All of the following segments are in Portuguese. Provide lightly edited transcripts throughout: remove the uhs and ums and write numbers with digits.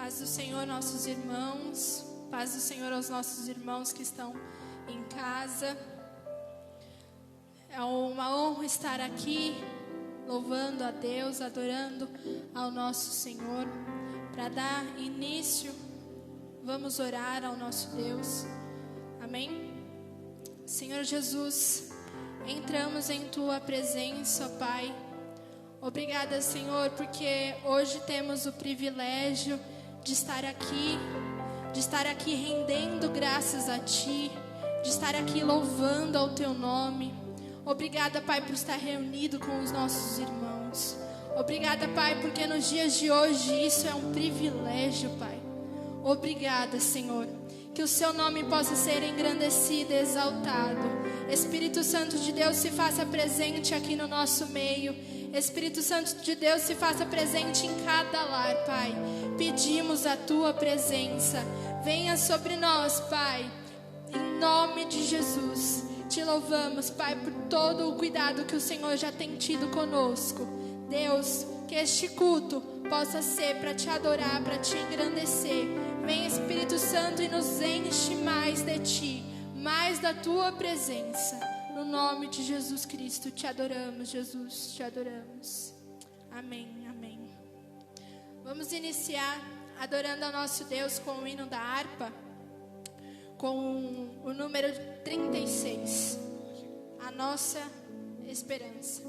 Paz do Senhor, nossos irmãos. Paz do Senhor aos nossos irmãos que estão em casa. É uma honra estar aqui, louvando a Deus, adorando ao nosso Senhor. Para dar início, vamos orar ao nosso Deus. Amém? Senhor Jesus, entramos em Tua presença, Pai. Obrigada, Senhor, porque hoje temos o privilégio de estar aqui rendendo graças a Ti, de estar aqui louvando ao Teu nome. Obrigada, Pai, por estar reunido com os nossos irmãos. Obrigada, Pai, porque nos dias de hoje isso é um privilégio, Pai. Obrigada, Senhor, que o Seu nome possa ser engrandecido e exaltado. Espírito Santo de Deus, se faça presente aqui no nosso meio. Espírito Santo de Deus, se faça presente em cada lar, Pai. Pedimos a Tua presença. Venha sobre nós, Pai, em nome de Jesus. Te louvamos, Pai, por todo o cuidado que o Senhor já tem tido conosco. Deus, que este culto possa ser para Te adorar, para Te engrandecer. Vem, Espírito Santo, e nos enche mais de Ti, mais da Tua presença. No nome de Jesus Cristo, Te adoramos, Jesus, Te adoramos. Amém, amém. Vamos iniciar adorando ao nosso Deus com o hino da harpa, com o número 36, a nossa esperança.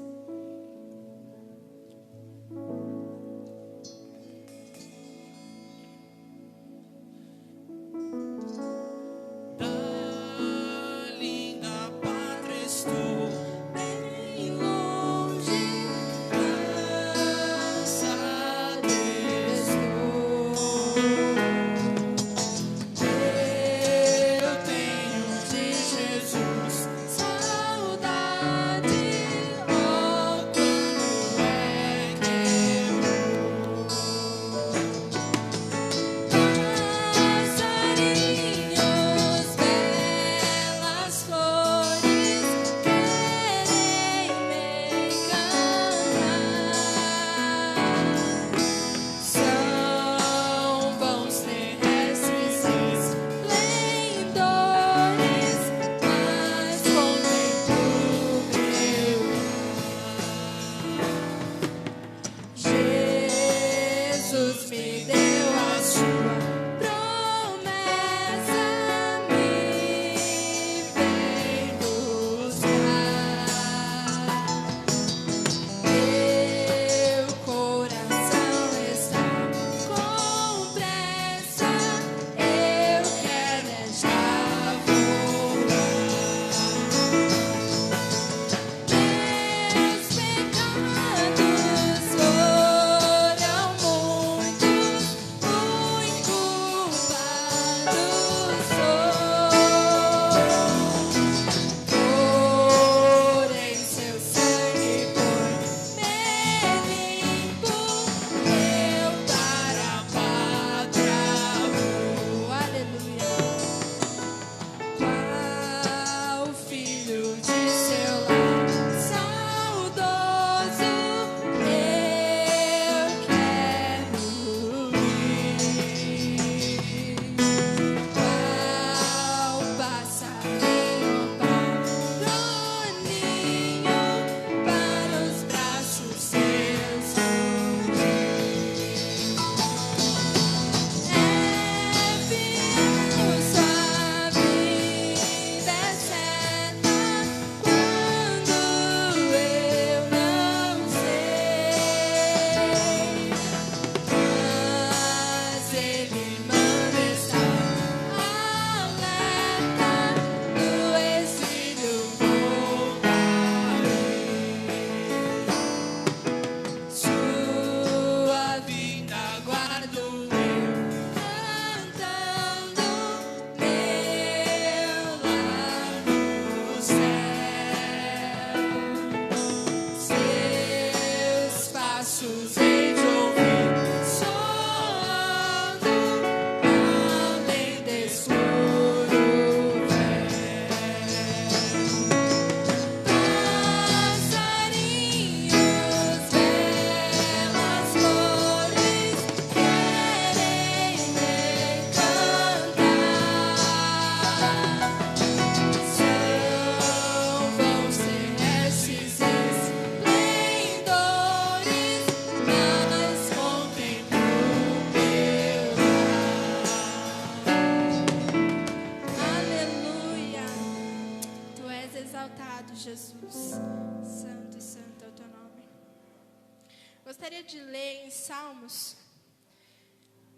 Gostaria de ler em Salmos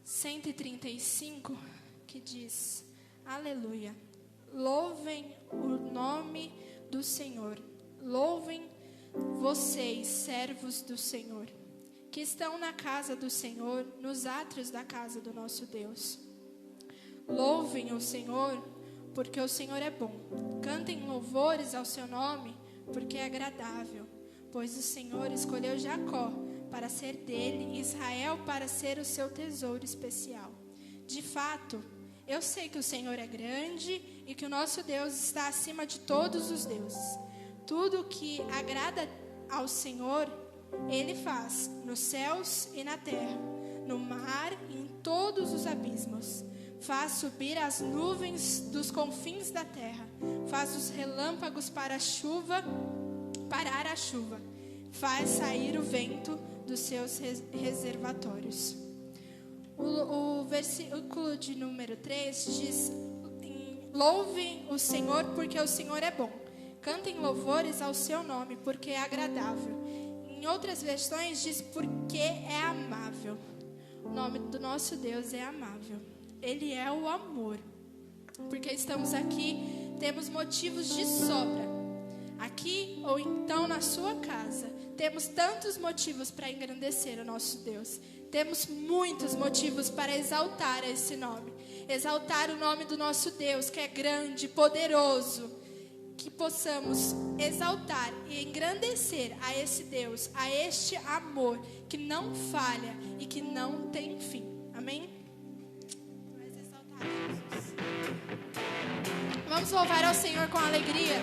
135, que diz: Aleluia, louvem o nome do Senhor, louvem vocês, servos do Senhor, que estão na casa do Senhor, nos átrios da casa do nosso Deus. Louvem o Senhor, porque o Senhor é bom. Cantem louvores ao seu nome, porque é agradável. Pois o Senhor escolheu Jacó para ser dele, e Israel para ser o seu tesouro especial. De fato, eu sei que o Senhor é grande e que o nosso Deus está acima de todos os deuses. Tudo que agrada ao Senhor, Ele faz nos céus e na terra, no mar e em todos os abismos. Faz subir as nuvens dos confins da terra, faz os relâmpagos parar a chuva, faz sair o vento dos seus reservatórios. O versículo de número 3 diz: louvem o Senhor porque o Senhor é bom. Cantem louvores ao seu nome porque é agradável. Em outras versões diz porque é amável. O nome do nosso Deus é amável. Ele é o amor. Porque estamos aqui, temos motivos de sobra. Aqui ou então na sua casa, temos tantos motivos para engrandecer o nosso Deus. Temos muitos motivos para exaltar esse nome. Exaltar o nome do nosso Deus, que é grande, poderoso. Que possamos exaltar e engrandecer a esse Deus, a este amor que não falha e que não tem fim. Amém? Vamos exaltar Jesus. Vamos louvar ao Senhor com alegria.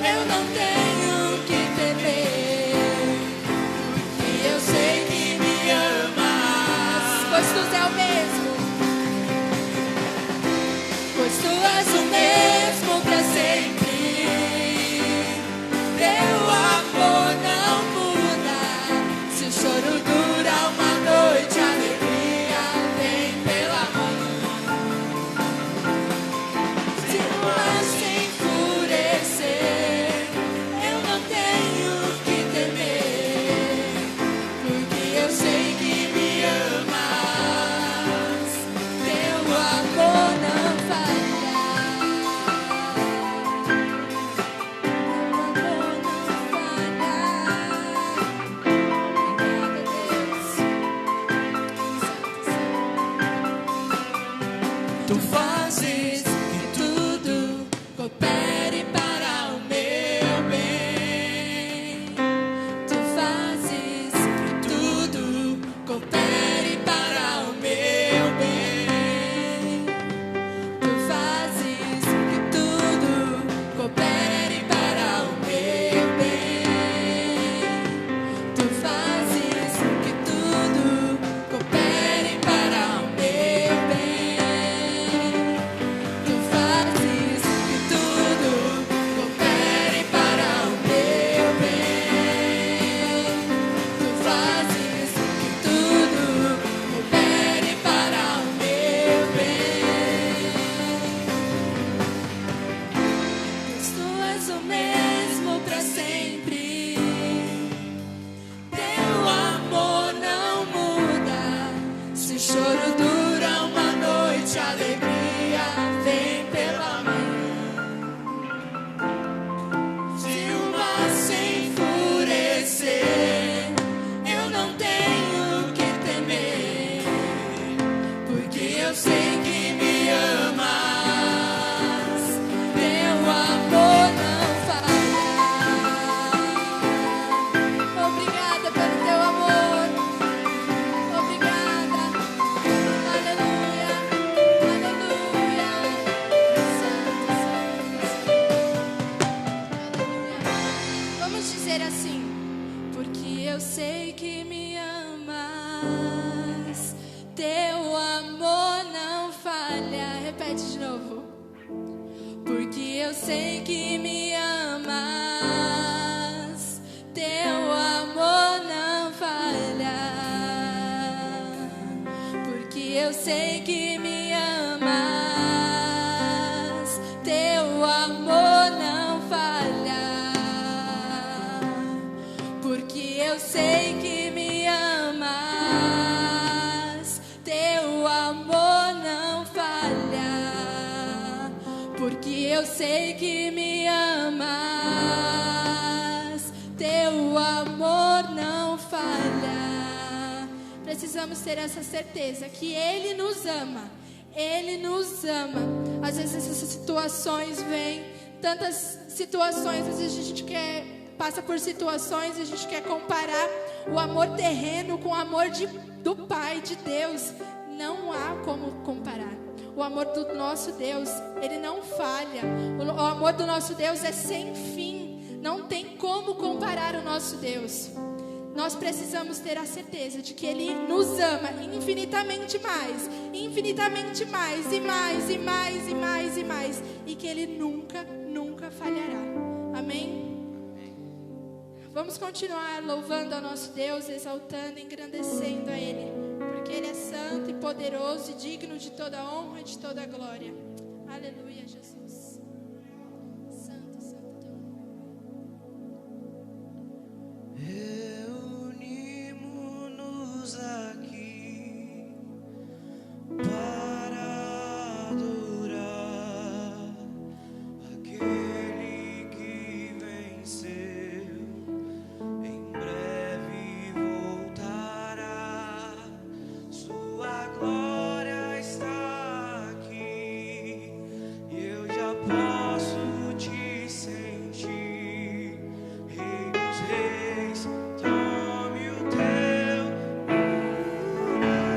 Eu dizer assim: porque eu sei que me amas, teu amor não falha. Repete de novo. Porque eu sei que me amas, teu amor não falha. Porque eu sei que me amas, teu amor não falha. Porque eu sei que me amas, teu amor não falha. Porque eu sei que me amas, teu amor não falha. Precisamos ter essa certeza que Ele nos ama. Ele nos ama. Às vezes essas situações vêm, tantas situações, às vezes a gente passa por situações e a gente quer comparar o amor terreno com o amor do Pai, de Deus. Não há como comparar. O amor do nosso Deus, Ele não falha. O amor do nosso Deus é sem fim. Não tem como comparar o nosso Deus. Nós precisamos ter a certeza de que Ele nos ama infinitamente mais, e mais, e mais, e mais, e mais. E que Ele nunca, nunca falhará. Amém? Vamos continuar louvando ao nosso Deus, exaltando, engrandecendo a Ele, porque Ele é santo e poderoso e digno de toda honra e de toda glória. Aleluia, Jesus. Santo, santo teu nome. Reunimos-nos aqui para adorar aquele que venceu. Em breve voltará, sua glória está aqui, e eu já posso te sentir. Rei dos reis, tome o teu lugar.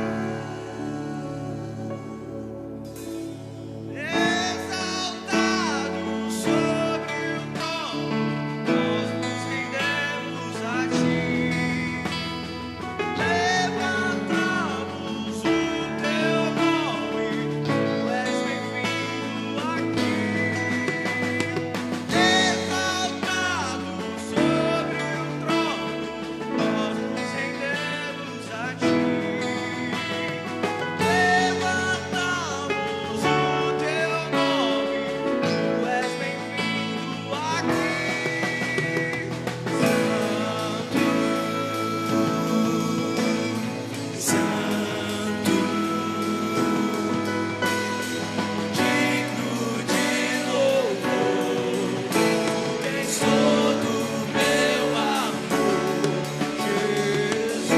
Exaltado sobre o trono, nós nos rendemos a ti. Levantamos o teu nome, tu és bem-vindo aqui. Exaltado sobre o trono, nós nos rendemos a ti. Levantamos o teu nome, tu és bem-vindo aqui. Santo, digno de louvor, tens todo o meu amor, Jesus.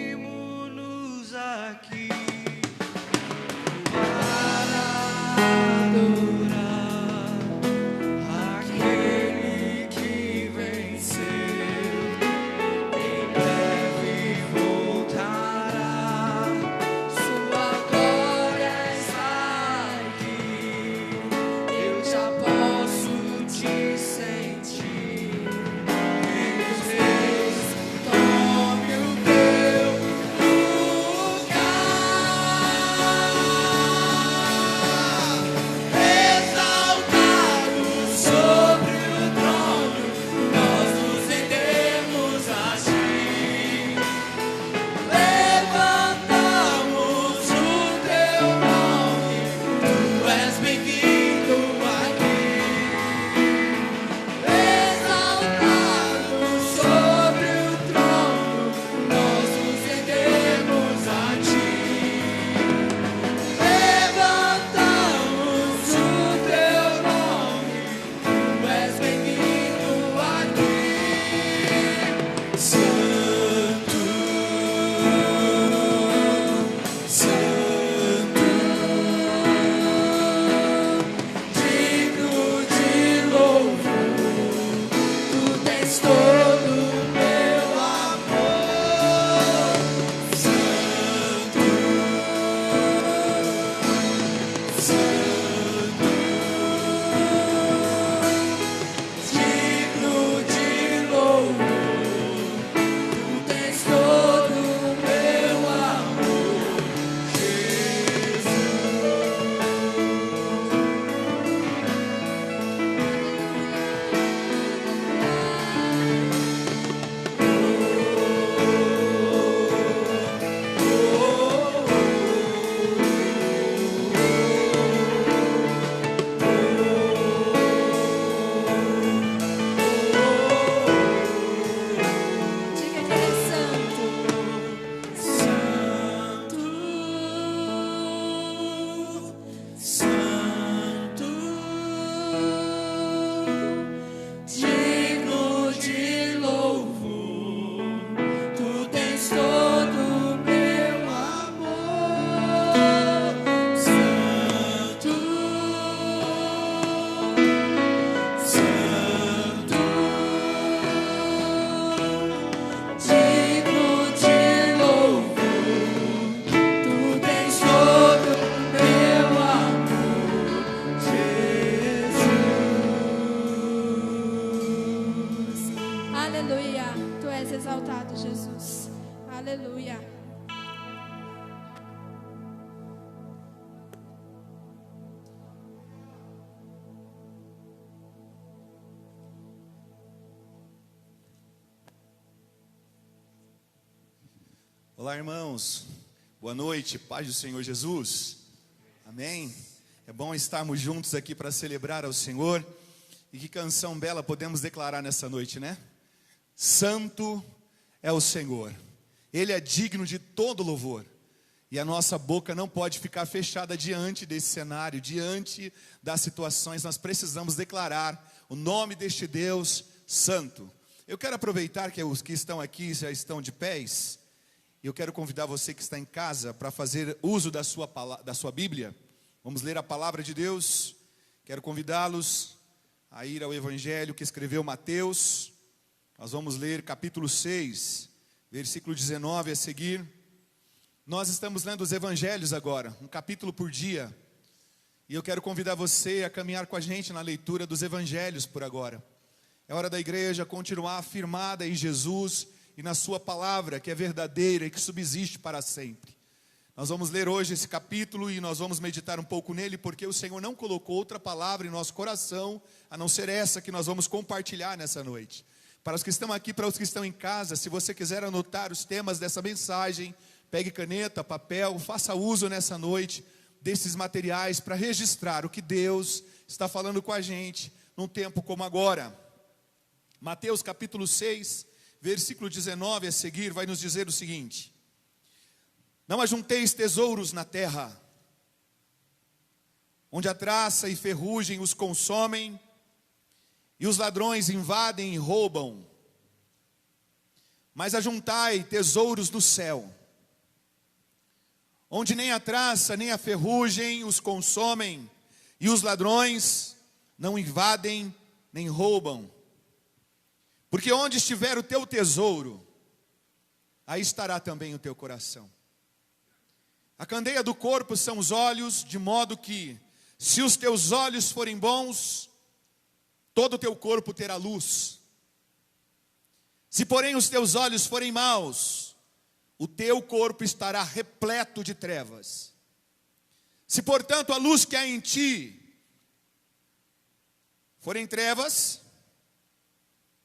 Reunimos-nos aqui para adorar aquele que venceu. Em breve voltará, sua glória está aqui, eu já posso te sentir. Rei dos reis, tome o teu lugar. Olá, irmãos. Boa noite, paz do Senhor Jesus. Amém. É bom estarmos juntos aqui para celebrar ao Senhor. E que canção bela podemos declarar nessa noite, né? Santo é o Senhor. Ele é digno de todo louvor. E a nossa boca não pode ficar fechada diante desse cenário, diante das situações. Nós precisamos declarar o nome deste Deus santo. Eu quero aproveitar que os que estão aqui já estão de pés. Eu quero convidar você que está em casa para fazer uso da sua Bíblia. Vamos ler a palavra de Deus. Quero convidá-los a ir ao Evangelho que escreveu Mateus. Nós vamos ler capítulo 6, versículo 19 a seguir. Nós estamos lendo os Evangelhos agora, um capítulo por dia. E eu quero convidar você a caminhar com a gente na leitura dos Evangelhos por agora. É hora da igreja continuar firmada em Jesus e na sua palavra, que é verdadeira e que subsiste para sempre. Nós vamos ler hoje esse capítulo e nós vamos meditar um pouco nele, porque o Senhor não colocou outra palavra em nosso coração, a não ser essa que nós vamos compartilhar nessa noite. Para os que estão aqui, para os que estão em casa, se você quiser anotar os temas dessa mensagem, pegue caneta, papel, faça uso nessa noite desses materiais para registrar o que Deus está falando com a gente num tempo como agora. Mateus capítulo 6, versículo 19 a seguir, vai nos dizer o seguinte: não ajunteis tesouros na terra, onde a traça e ferrugem os consomem, e os ladrões invadem e roubam, mas ajuntai tesouros no céu, onde nem a traça nem a ferrugem os consomem, e os ladrões não invadem nem roubam. Porque onde estiver o teu tesouro, aí estará também o teu coração. A candeia do corpo são os olhos, de modo que, se os teus olhos forem bons, todo o teu corpo terá luz. Se porém os teus olhos forem maus, o teu corpo estará repleto de trevas. Se portanto a luz que há em ti forem trevas,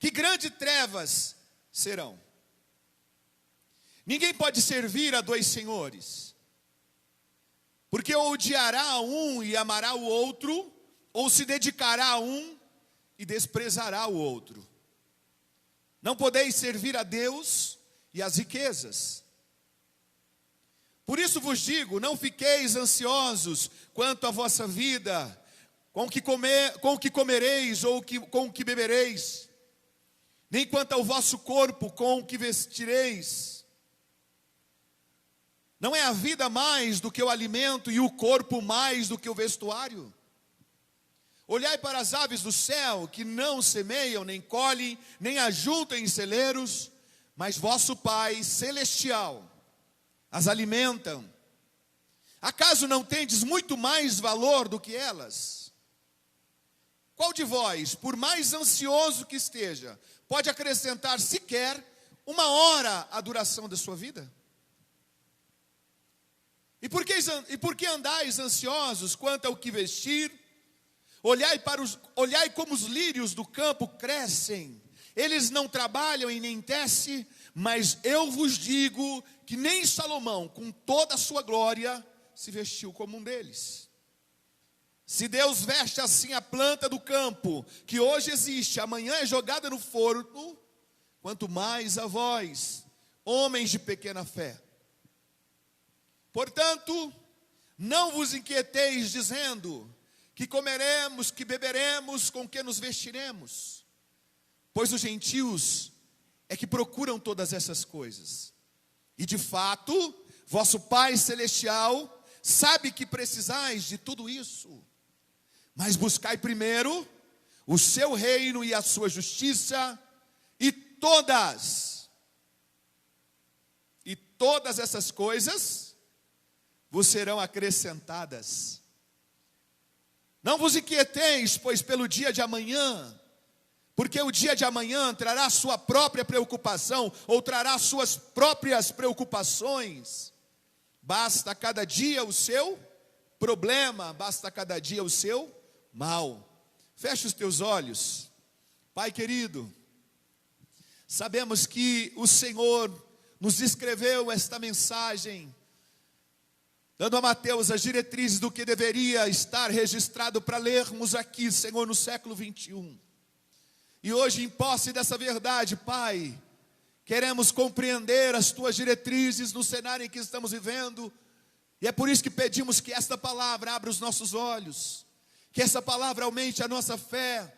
que grandes trevas serão. Ninguém pode servir a dois senhores, porque ou odiará a um e amará o outro, ou se dedicará a um e desprezará o outro. Não podeis servir a Deus e as riquezas. Por isso vos digo, não fiqueis ansiosos quanto à vossa vida, com o que comereis ou com o que bebereis, nem quanto ao vosso corpo, com o que vestireis. Não é a vida mais do que o alimento e o corpo mais do que o vestuário? Olhai para as aves do céu, que não semeiam, nem colhem, nem ajuntam em celeiros, mas vosso Pai celestial as alimentam. Acaso não tendes muito mais valor do que elas? Qual de vós, por mais ansioso que esteja, pode acrescentar sequer uma hora à duração da sua vida? E por que andais ansiosos quanto ao que vestir? Olhai como os lírios do campo crescem, eles não trabalham e nem tecem, mas eu vos digo que nem Salomão, com toda a sua glória, se vestiu como um deles. Se Deus veste assim a planta do campo, que hoje existe, amanhã é jogada no forno, quanto mais a vós, homens de pequena fé. Portanto, não vos inquieteis dizendo: que comeremos, que beberemos, com que nos vestiremos? Pois os gentios é que procuram todas essas coisas. E de fato, vosso Pai celestial sabe que precisais de tudo isso. Mas buscai primeiro o seu reino e a sua justiça, e todas essas coisas vos serão acrescentadas. Não vos inquieteis, pois pelo dia de amanhã, porque o dia de amanhã trará a sua própria preocupação, ou trará suas próprias preocupações. Basta cada dia o seu problema, basta cada dia o seu mal. Feche os teus olhos. Pai querido, sabemos que o Senhor nos escreveu esta mensagem, dando a Mateus as diretrizes do que deveria estar registrado para lermos aqui, Senhor, no século 21. E hoje, em posse dessa verdade, Pai, queremos compreender as Tuas diretrizes no cenário em que estamos vivendo. E é por isso que pedimos que esta palavra abra os nossos olhos, que essa palavra aumente a nossa fé,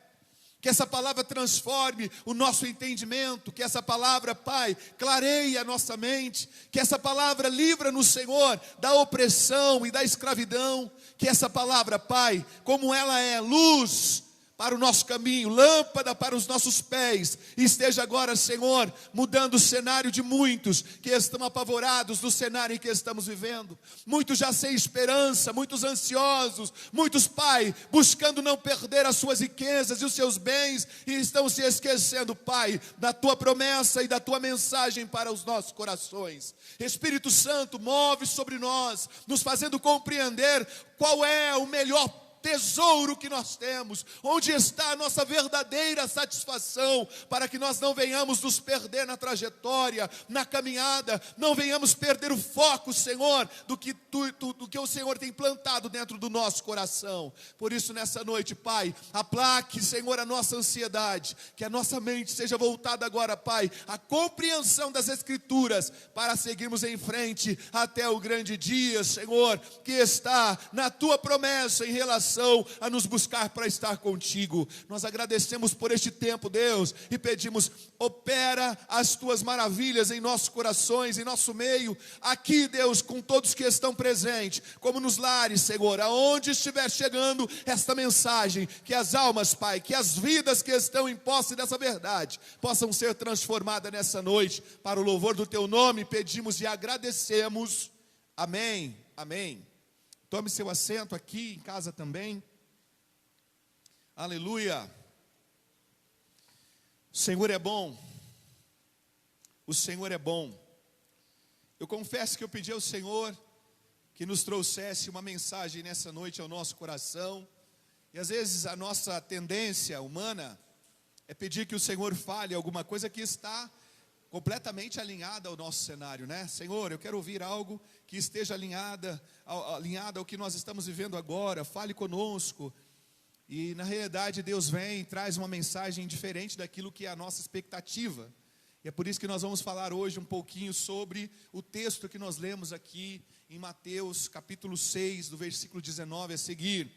que essa palavra transforme o nosso entendimento, que essa palavra, Pai, clareie a nossa mente, que essa palavra livra-nos, Senhor, da opressão e da escravidão, que essa palavra, Pai, como ela é luz para o nosso caminho, lâmpada para os nossos pés, e esteja agora, Senhor, mudando o cenário de muitos que estão apavorados do cenário em que estamos vivendo. Muitos já sem esperança, muitos ansiosos, muitos, Pai, buscando não perder as suas riquezas e os seus bens, e estão se esquecendo, Pai, da Tua promessa e da Tua mensagem para os nossos corações. Espírito Santo, move sobre nós, nos fazendo compreender qual é o melhor tesouro que nós temos, onde está a nossa verdadeira satisfação, para que nós não venhamos nos perder na trajetória, na caminhada, não venhamos perder o foco, Senhor, do que o Senhor tem plantado dentro do nosso coração. Por isso, nessa noite, Pai, aplaque, Senhor, a nossa ansiedade, que a nossa mente seja voltada agora, Pai, à compreensão das Escrituras, para seguirmos em frente até o grande dia, Senhor, que está na Tua promessa em relação a nos buscar para estar contigo. Nós agradecemos por este tempo, Deus, e pedimos, opera as Tuas maravilhas em nossos corações, em nosso meio, aqui, Deus, com todos que estão presentes, como nos lares, Senhor, aonde estiver chegando esta mensagem, que as almas, Pai, que as vidas que estão em posse dessa verdade, possam ser transformadas nessa noite, para o louvor do Teu nome, pedimos e agradecemos. Amém, amém. Tome seu assento aqui, em casa também. Aleluia. O Senhor é bom. O Senhor é bom. Eu confesso que eu pedi ao Senhor que nos trouxesse uma mensagem nessa noite ao nosso coração. E às vezes a nossa tendência humana é pedir que o Senhor fale alguma coisa que está completamente alinhada ao nosso cenário, né? Senhor, eu quero ouvir algo que esteja alinhada ao que nós estamos vivendo agora, fale conosco. E na realidade Deus vem e traz uma mensagem diferente daquilo que é a nossa expectativa. E é por isso que nós vamos falar hoje um pouquinho sobre o texto que nós lemos aqui em Mateus capítulo 6, do versículo 19 a seguir.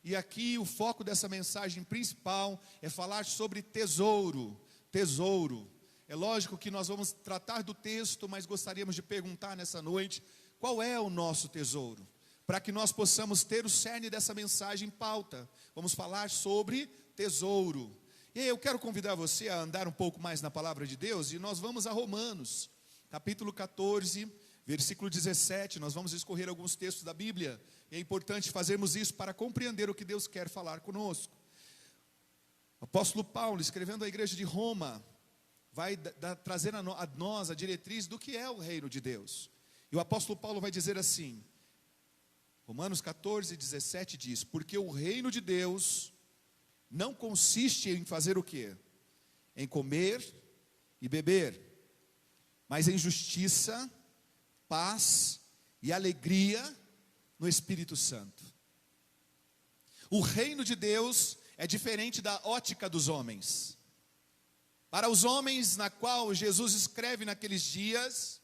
E aqui o foco dessa mensagem principal é falar sobre tesouro, tesouro. É lógico que nós vamos tratar do texto, mas gostaríamos de perguntar nessa noite, qual é o nosso tesouro? Para que nós possamos ter o cerne dessa mensagem em pauta. Vamos falar sobre tesouro. E eu quero convidar você a andar um pouco mais na palavra de Deus, e nós vamos a Romanos, capítulo 14, versículo 17, nós vamos escorrer alguns textos da Bíblia. E é importante fazermos isso para compreender o que Deus quer falar conosco. O apóstolo Paulo, escrevendo à igreja de Roma, vai trazer a nós a diretriz do que é o reino de Deus. E o apóstolo Paulo vai dizer assim, Romanos 14, 17 diz, porque o reino de Deus não consiste em fazer o quê? Em comer e beber, mas em justiça, paz e alegria no Espírito Santo. O reino de Deus é diferente da ótica dos homens. Para os homens na qual Jesus escreve naqueles dias,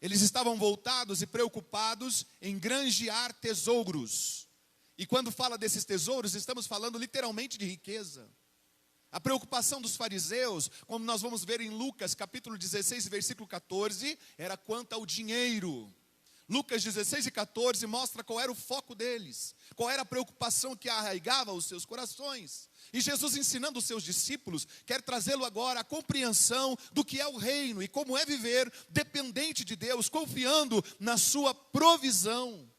eles estavam voltados e preocupados em granjear tesouros. E quando fala desses tesouros, estamos falando literalmente de riqueza. A preocupação dos fariseus, como nós vamos ver em Lucas capítulo 16, versículo 14, era quanto ao dinheiro. Lucas 16 e 14 mostra qual era o foco deles, qual era a preocupação que arraigava os seus corações. E Jesus, ensinando os seus discípulos, quer trazê-lo agora à compreensão do que é o reino e como é viver dependente de Deus, confiando na sua provisão.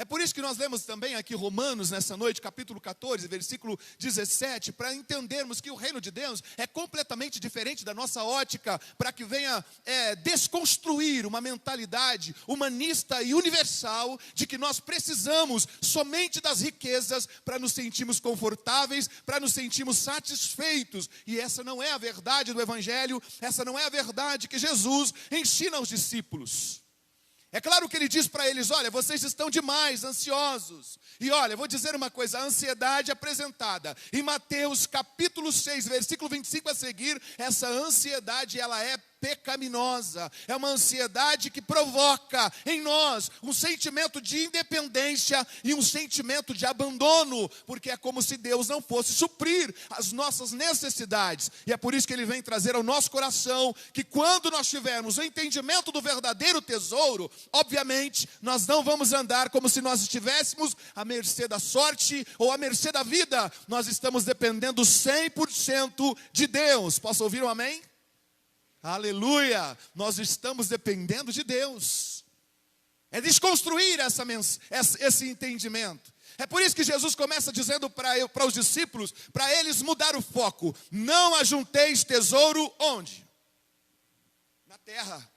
É por isso que nós lemos também aqui Romanos nessa noite, capítulo 14, versículo 17, para entendermos que o reino de Deus é completamente diferente da nossa ótica, para que venha desconstruir uma mentalidade humanista e universal de que nós precisamos somente das riquezas para nos sentirmos confortáveis, para nos sentirmos satisfeitos. E essa não é a verdade do Evangelho, essa não é a verdade que Jesus ensina aos discípulos. É claro que ele diz para eles, olha, vocês estão demais ansiosos. E olha, vou dizer uma coisa, a ansiedade apresentada em Mateus capítulo 6, versículo 25 a seguir, essa ansiedade ela é pecaminosa, é uma ansiedade que provoca em nós um sentimento de independência e um sentimento de abandono, porque é como se Deus não fosse suprir as nossas necessidades. E é por isso que ele vem trazer ao nosso coração que quando nós tivermos o entendimento do verdadeiro tesouro, obviamente nós não vamos andar como se nós estivéssemos à mercê da sorte ou à mercê da vida. Nós estamos dependendo 100% de Deus. Posso ouvir um amém? Aleluia! Nós estamos dependendo de Deus. É desconstruir esse entendimento. É por isso que Jesus começa dizendo para os discípulos, para eles mudar o foco. Não ajunteis tesouro onde? Na terra.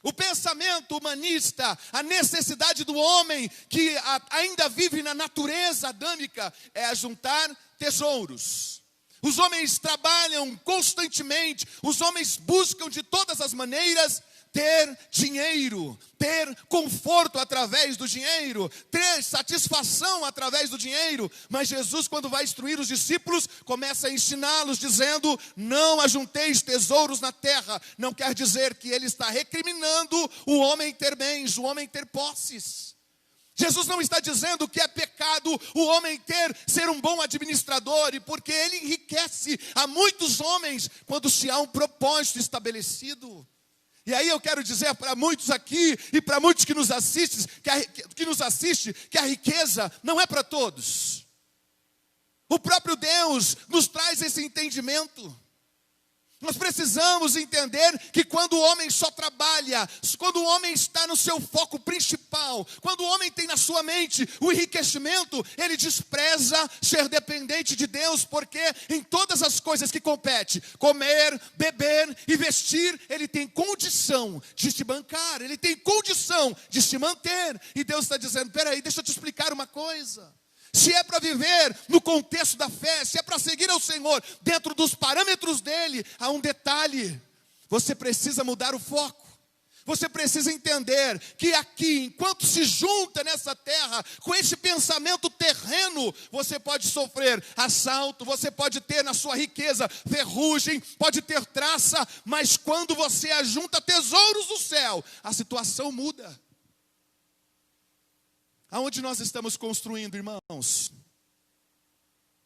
O pensamento humanista, a necessidade do homem que ainda vive na natureza adâmica é ajuntar tesouros. Os homens trabalham constantemente, os homens buscam de todas as maneiras ter dinheiro, ter conforto através do dinheiro, ter satisfação através do dinheiro. Mas Jesus, quando vai instruir os discípulos, começa a ensiná-los dizendo, não ajunteis tesouros na terra. Não quer dizer que ele está recriminando o homem ter bens, o homem ter posses. Jesus não está dizendo que é pecado o homem ser um bom administrador, e porque ele enriquece a muitos homens quando se há um propósito estabelecido. E aí eu quero dizer para muitos aqui e para muitos que nos assistem, que a riqueza não é para todos. O próprio Deus nos traz esse entendimento. Nós precisamos entender que quando o homem só trabalha, quando o homem está no seu foco principal, quando o homem tem na sua mente o enriquecimento, ele despreza ser dependente de Deus, porque em todas as coisas que compete, comer, beber e vestir, ele tem condição de se bancar, ele tem condição de se manter. E Deus está dizendo, peraí, deixa eu te explicar uma coisa. Se é para viver no contexto da fé, se é para seguir ao Senhor dentro dos parâmetros dele, há um detalhe: você precisa mudar o foco. Você precisa entender que aqui, enquanto se junta nessa terra, com esse pensamento terreno, você pode sofrer assalto, você pode ter na sua riqueza ferrugem, pode ter traça, mas quando você ajunta tesouros do céu, a situação muda. Aonde nós estamos construindo, irmãos?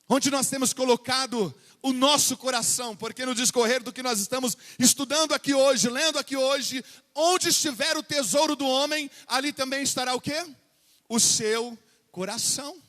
Onde nós temos colocado o nosso coração? Porque no discorrer do que nós estamos estudando aqui hoje, lendo aqui hoje, onde estiver o tesouro do homem, ali também estará o quê? O seu coração.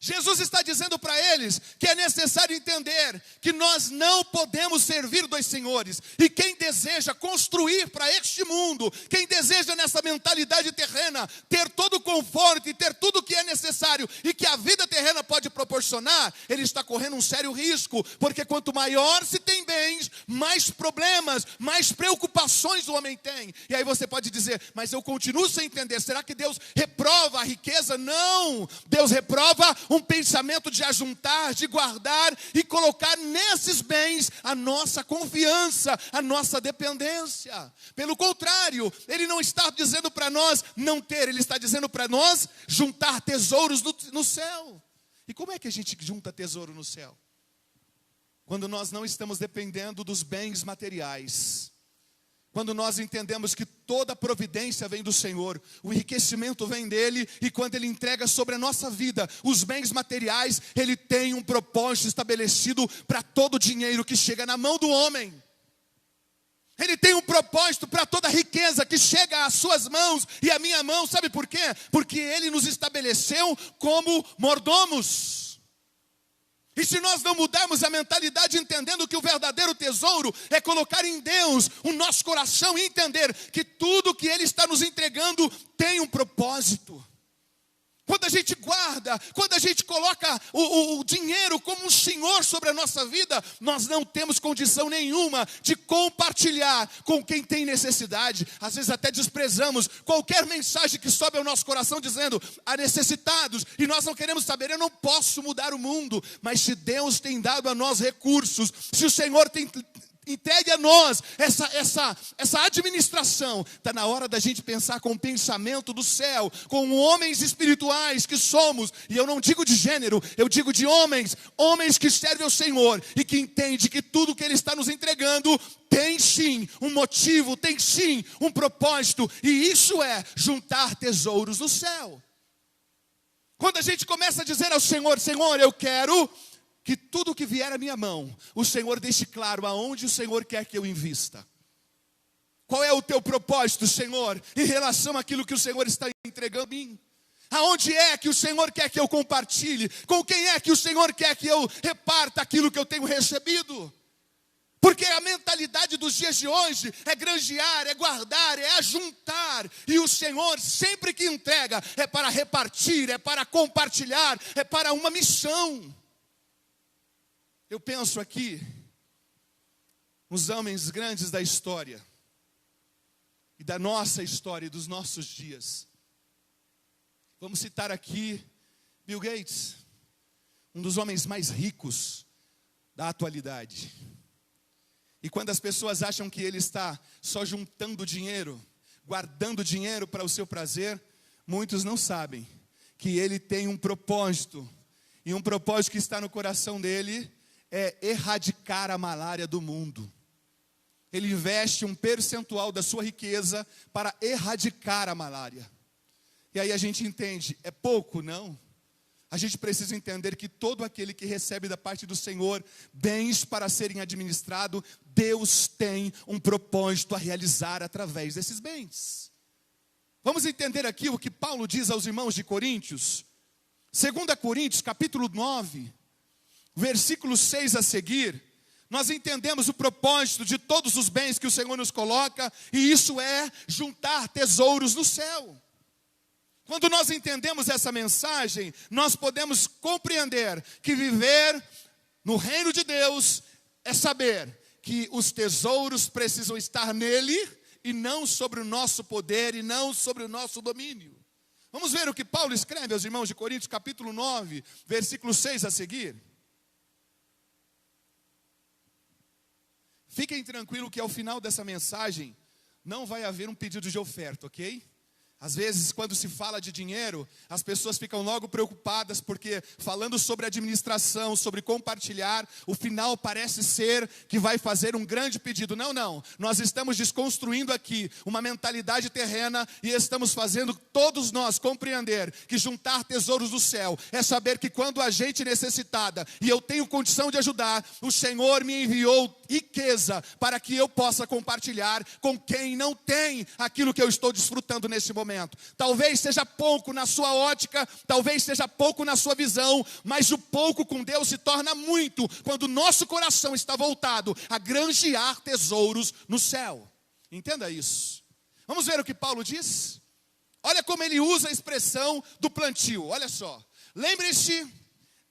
Jesus está dizendo para eles que é necessário entender que nós não podemos servir dois senhores. E quem deseja construir para este mundo, quem deseja nessa mentalidade terrena, ter todo o conforto e ter tudo o que é necessário e que a vida terrena pode proporcionar, ele está correndo um sério risco. Porque quanto maior se tem bens, mais problemas, mais preocupações o homem tem. E aí você pode dizer, mas eu continuo sem entender, será que Deus reprova a riqueza? Não, Deus reprova um pensamento de ajuntar, de guardar e colocar nesses bens a nossa confiança, a nossa dependência. Pelo contrário, ele não está dizendo para nós não ter, ele está dizendo para nós juntar tesouros no céu. E como é que a gente junta tesouro no céu? Quando nós não estamos dependendo dos bens materiais. Quando nós entendemos que toda providência vem do Senhor, o enriquecimento vem dele, e quando ele entrega sobre a nossa vida os bens materiais, ele tem um propósito estabelecido para todo o dinheiro que chega na mão do homem. Ele tem um propósito para toda a riqueza que chega às suas mãos e à minha mão. Sabe por quê? Porque ele nos estabeleceu como mordomos. E se nós não mudarmos a mentalidade entendendo que o verdadeiro tesouro é colocar em Deus o nosso coração e entender que tudo que Ele está nos entregando tem um propósito. Quando a gente guarda, quando a gente coloca o dinheiro como um senhor sobre a nossa vida, nós não temos condição nenhuma de compartilhar com quem tem necessidade. Às vezes até desprezamos qualquer mensagem que sobe ao nosso coração dizendo há necessitados. E nós não queremos saber, eu não posso mudar o mundo. Mas se Deus tem dado a nós recursos, se o Senhor tem entregue a nós essa administração, está na hora da gente pensar com o pensamento do céu, com homens espirituais que somos, e eu não digo de gênero, eu digo de homens que servem ao Senhor, e que entendem que tudo que Ele está nos entregando, tem sim um motivo, tem sim um propósito, e isso é juntar tesouros no céu. Quando a gente começa a dizer ao Senhor, Senhor, eu quero que tudo que vier à minha mão, o Senhor deixe claro aonde o Senhor quer que eu invista. Qual é o teu propósito, Senhor, em relação àquilo que o Senhor está entregando a mim? Aonde é que o Senhor quer que eu compartilhe? Com quem é que o Senhor quer que eu reparta aquilo que eu tenho recebido? Porque a mentalidade dos dias de hoje é granjear, é guardar, é ajuntar. E o Senhor sempre que entrega é para repartir, é para compartilhar, é para uma missão. Eu penso aqui nos homens grandes da história, e da nossa história e dos nossos dias. Vamos citar aqui Bill Gates, um dos homens mais ricos da atualidade. E quando as pessoas acham que ele está só juntando dinheiro, guardando dinheiro para o seu prazer, muitos não sabem que ele tem um propósito, e um propósito que está no coração dele é erradicar a malária do mundo. Ele investe um percentual da sua riqueza para erradicar a malária. E aí a gente entende, é pouco, não? A gente precisa entender que todo aquele que recebe da parte do Senhor bens para serem administrados, Deus tem um propósito a realizar através desses bens. Vamos entender aqui o que Paulo diz aos irmãos de Coríntios. 2 Coríntios, capítulo 9, versículo 6 a seguir, nós entendemos o propósito de todos os bens que o Senhor nos coloca, e isso é juntar tesouros no céu. Quando nós entendemos essa mensagem, nós podemos compreender que viver no reino de Deus é saber que os tesouros precisam estar nele, e não sobre o nosso poder, e não sobre o nosso domínio. Vamos ver o que Paulo escreve aos irmãos de Coríntios, capítulo 9, versículo 6 a seguir. Fiquem tranquilos que ao final dessa mensagem não vai haver um pedido de oferta, ok? Às vezes, quando se fala de dinheiro, as pessoas ficam logo preocupadas, porque falando sobre administração, sobre compartilhar, o final parece ser que vai fazer um grande pedido. Não, não. Nós estamos desconstruindo aqui uma mentalidade terrena e estamos fazendo todos nós compreender que juntar tesouros do céu é saber que quando a gente necessitada e eu tenho condição de ajudar, o Senhor me enviou riqueza para que eu possa compartilhar com quem não tem aquilo que eu estou desfrutando nesse momento. Talvez seja pouco na sua ótica, talvez seja pouco na sua visão, mas o pouco com Deus se torna muito quando o nosso coração está voltado a granjear tesouros no céu. Entenda isso. Vamos ver o que Paulo diz? Olha como ele usa a expressão do plantio, olha só. Lembre-se,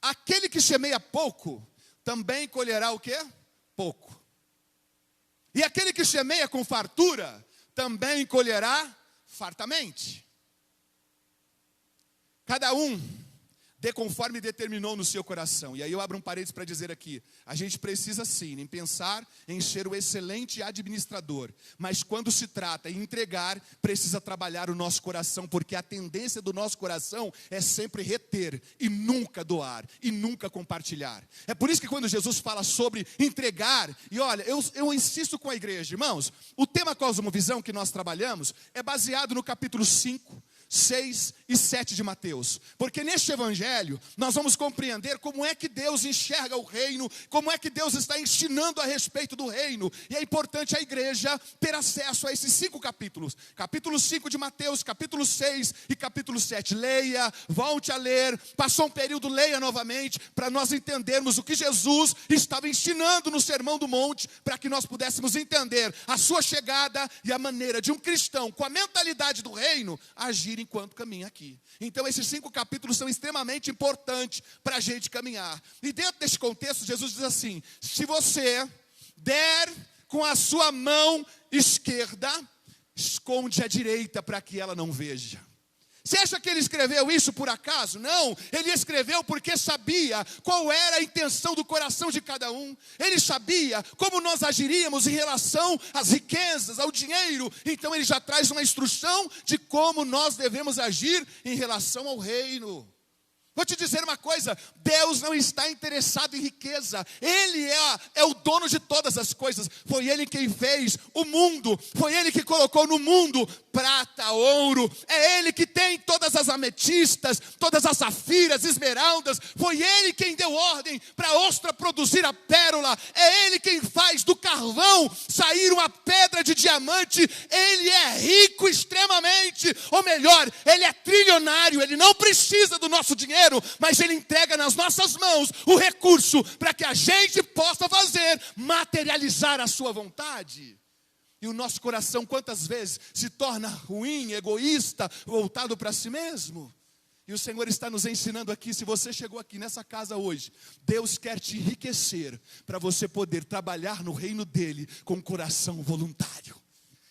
aquele que semeia pouco, também colherá o quê? Pouco. E aquele que semeia com fartura, também colherá fartamente. Cada um dê conforme determinou no seu coração. E aí eu abro um parênteses para dizer aqui, a gente precisa sim em pensar em ser o excelente administrador, mas quando se trata em entregar, precisa trabalhar o nosso coração, porque a tendência do nosso coração é sempre reter e nunca doar e nunca compartilhar. É por isso que quando Jesus fala sobre entregar, e olha, eu insisto com a igreja, irmãos, o tema Cosmovisão que nós trabalhamos é baseado no capítulo 5, 6 e 7 de Mateus. Porque neste evangelho nós vamos compreender como é que Deus enxerga o reino, como é que Deus está ensinando a respeito do reino. E é importante a igreja ter acesso a esses 5 capítulos. Capítulo 5 de Mateus, capítulo 6 e capítulo 7. Leia, volte a ler, passou um período, leia novamente, para nós entendermos o que Jesus estava ensinando no Sermão do Monte, para que nós pudéssemos entender a sua chegada e a maneira de um cristão com a mentalidade do reino agir enquanto caminha aqui. Então esses 5 capítulos são extremamente importantes para a gente caminhar. E dentro desse contexto, Jesus diz assim: se você der com a sua mão esquerda, esconde a direita para que ela não veja. Você acha que ele escreveu isso por acaso? Não, ele escreveu porque sabia qual era a intenção do coração de cada um. Ele sabia como nós agiríamos em relação às riquezas, ao dinheiro. Então ele já traz uma instrução de como nós devemos agir em relação ao reino. Vou te dizer uma coisa, Deus não está interessado em riqueza. Ele é o dono de todas as coisas. Foi Ele quem fez o mundo. Foi Ele que colocou no mundo prata, ouro. É Ele que tem todas as ametistas, todas as safiras, esmeraldas. Foi Ele quem deu ordem para a ostra produzir a pérola. É Ele quem faz do carvão sair uma pedra de diamante. Ele é rico extremamente. Ou melhor, Ele é trilionário. Ele não precisa do nosso dinheiro, mas Ele entrega nas nossas mãos o recurso para que a gente possa fazer, materializar a sua vontade. E o nosso coração quantas vezes se torna ruim, egoísta, voltado para si mesmo. E o Senhor está nos ensinando aqui, se você chegou aqui nessa casa hoje, Deus quer te enriquecer para você poder trabalhar no reino dEle com um coração voluntário.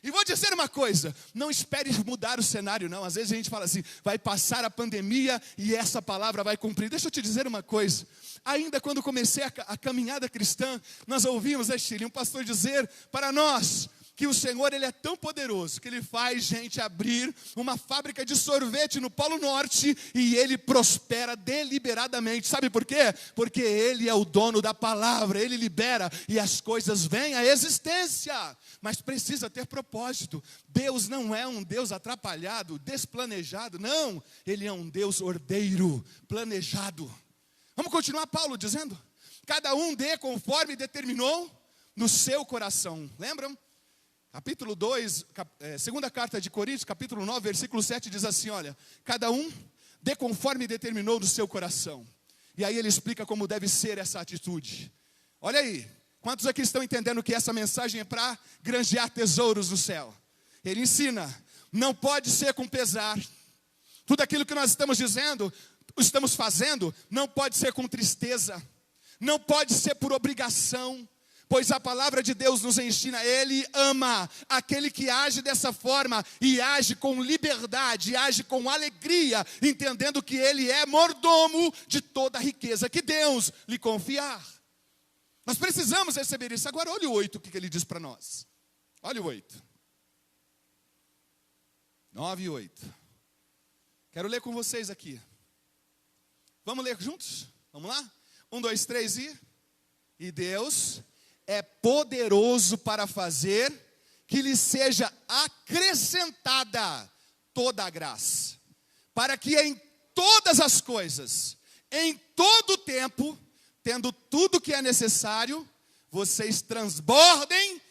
E vou dizer uma coisa, não espere mudar o cenário não. Às vezes a gente fala assim, vai passar a pandemia e essa palavra vai cumprir. Deixa eu te dizer uma coisa, ainda quando comecei a caminhada cristã, nós ouvimos, Chile, um pastor dizer para nós que o Senhor, Ele é tão poderoso que Ele faz gente abrir uma fábrica de sorvete no Polo Norte e Ele prospera deliberadamente. Sabe por quê? Porque Ele é o dono da palavra, Ele libera e as coisas vêm à existência. Mas precisa ter propósito. Deus não é um Deus atrapalhado, desplanejado, não. Ele é um Deus ordeiro, planejado. Vamos continuar Paulo dizendo? Cada um dê conforme determinou no seu coração. Lembram? Capítulo 2, segunda carta de Coríntios, capítulo 9, versículo 7 diz assim, olha, cada um dê conforme determinou no seu coração. E aí ele explica como deve ser essa atitude. Olha aí, quantos aqui estão entendendo que essa mensagem é para granjear tesouros no céu? Ele ensina, não pode ser com pesar. Tudo aquilo que nós estamos dizendo, estamos fazendo, não pode ser com tristeza. Não pode ser por obrigação. Pois a palavra de Deus nos ensina, Ele ama aquele que age dessa forma e age com liberdade, age com alegria, entendendo que Ele é mordomo de toda a riqueza que Deus lhe confiar. Nós precisamos receber isso. Agora olha o 8, o que Ele diz para nós. Olha o 8. 9 e 8. Quero ler com vocês aqui. Vamos ler juntos? Vamos lá? 1, 2, 3 e Deus é poderoso para fazer que lhe seja acrescentada toda a graça, para que em todas as coisas, em todo o tempo, tendo tudo que é necessário, vocês transbordem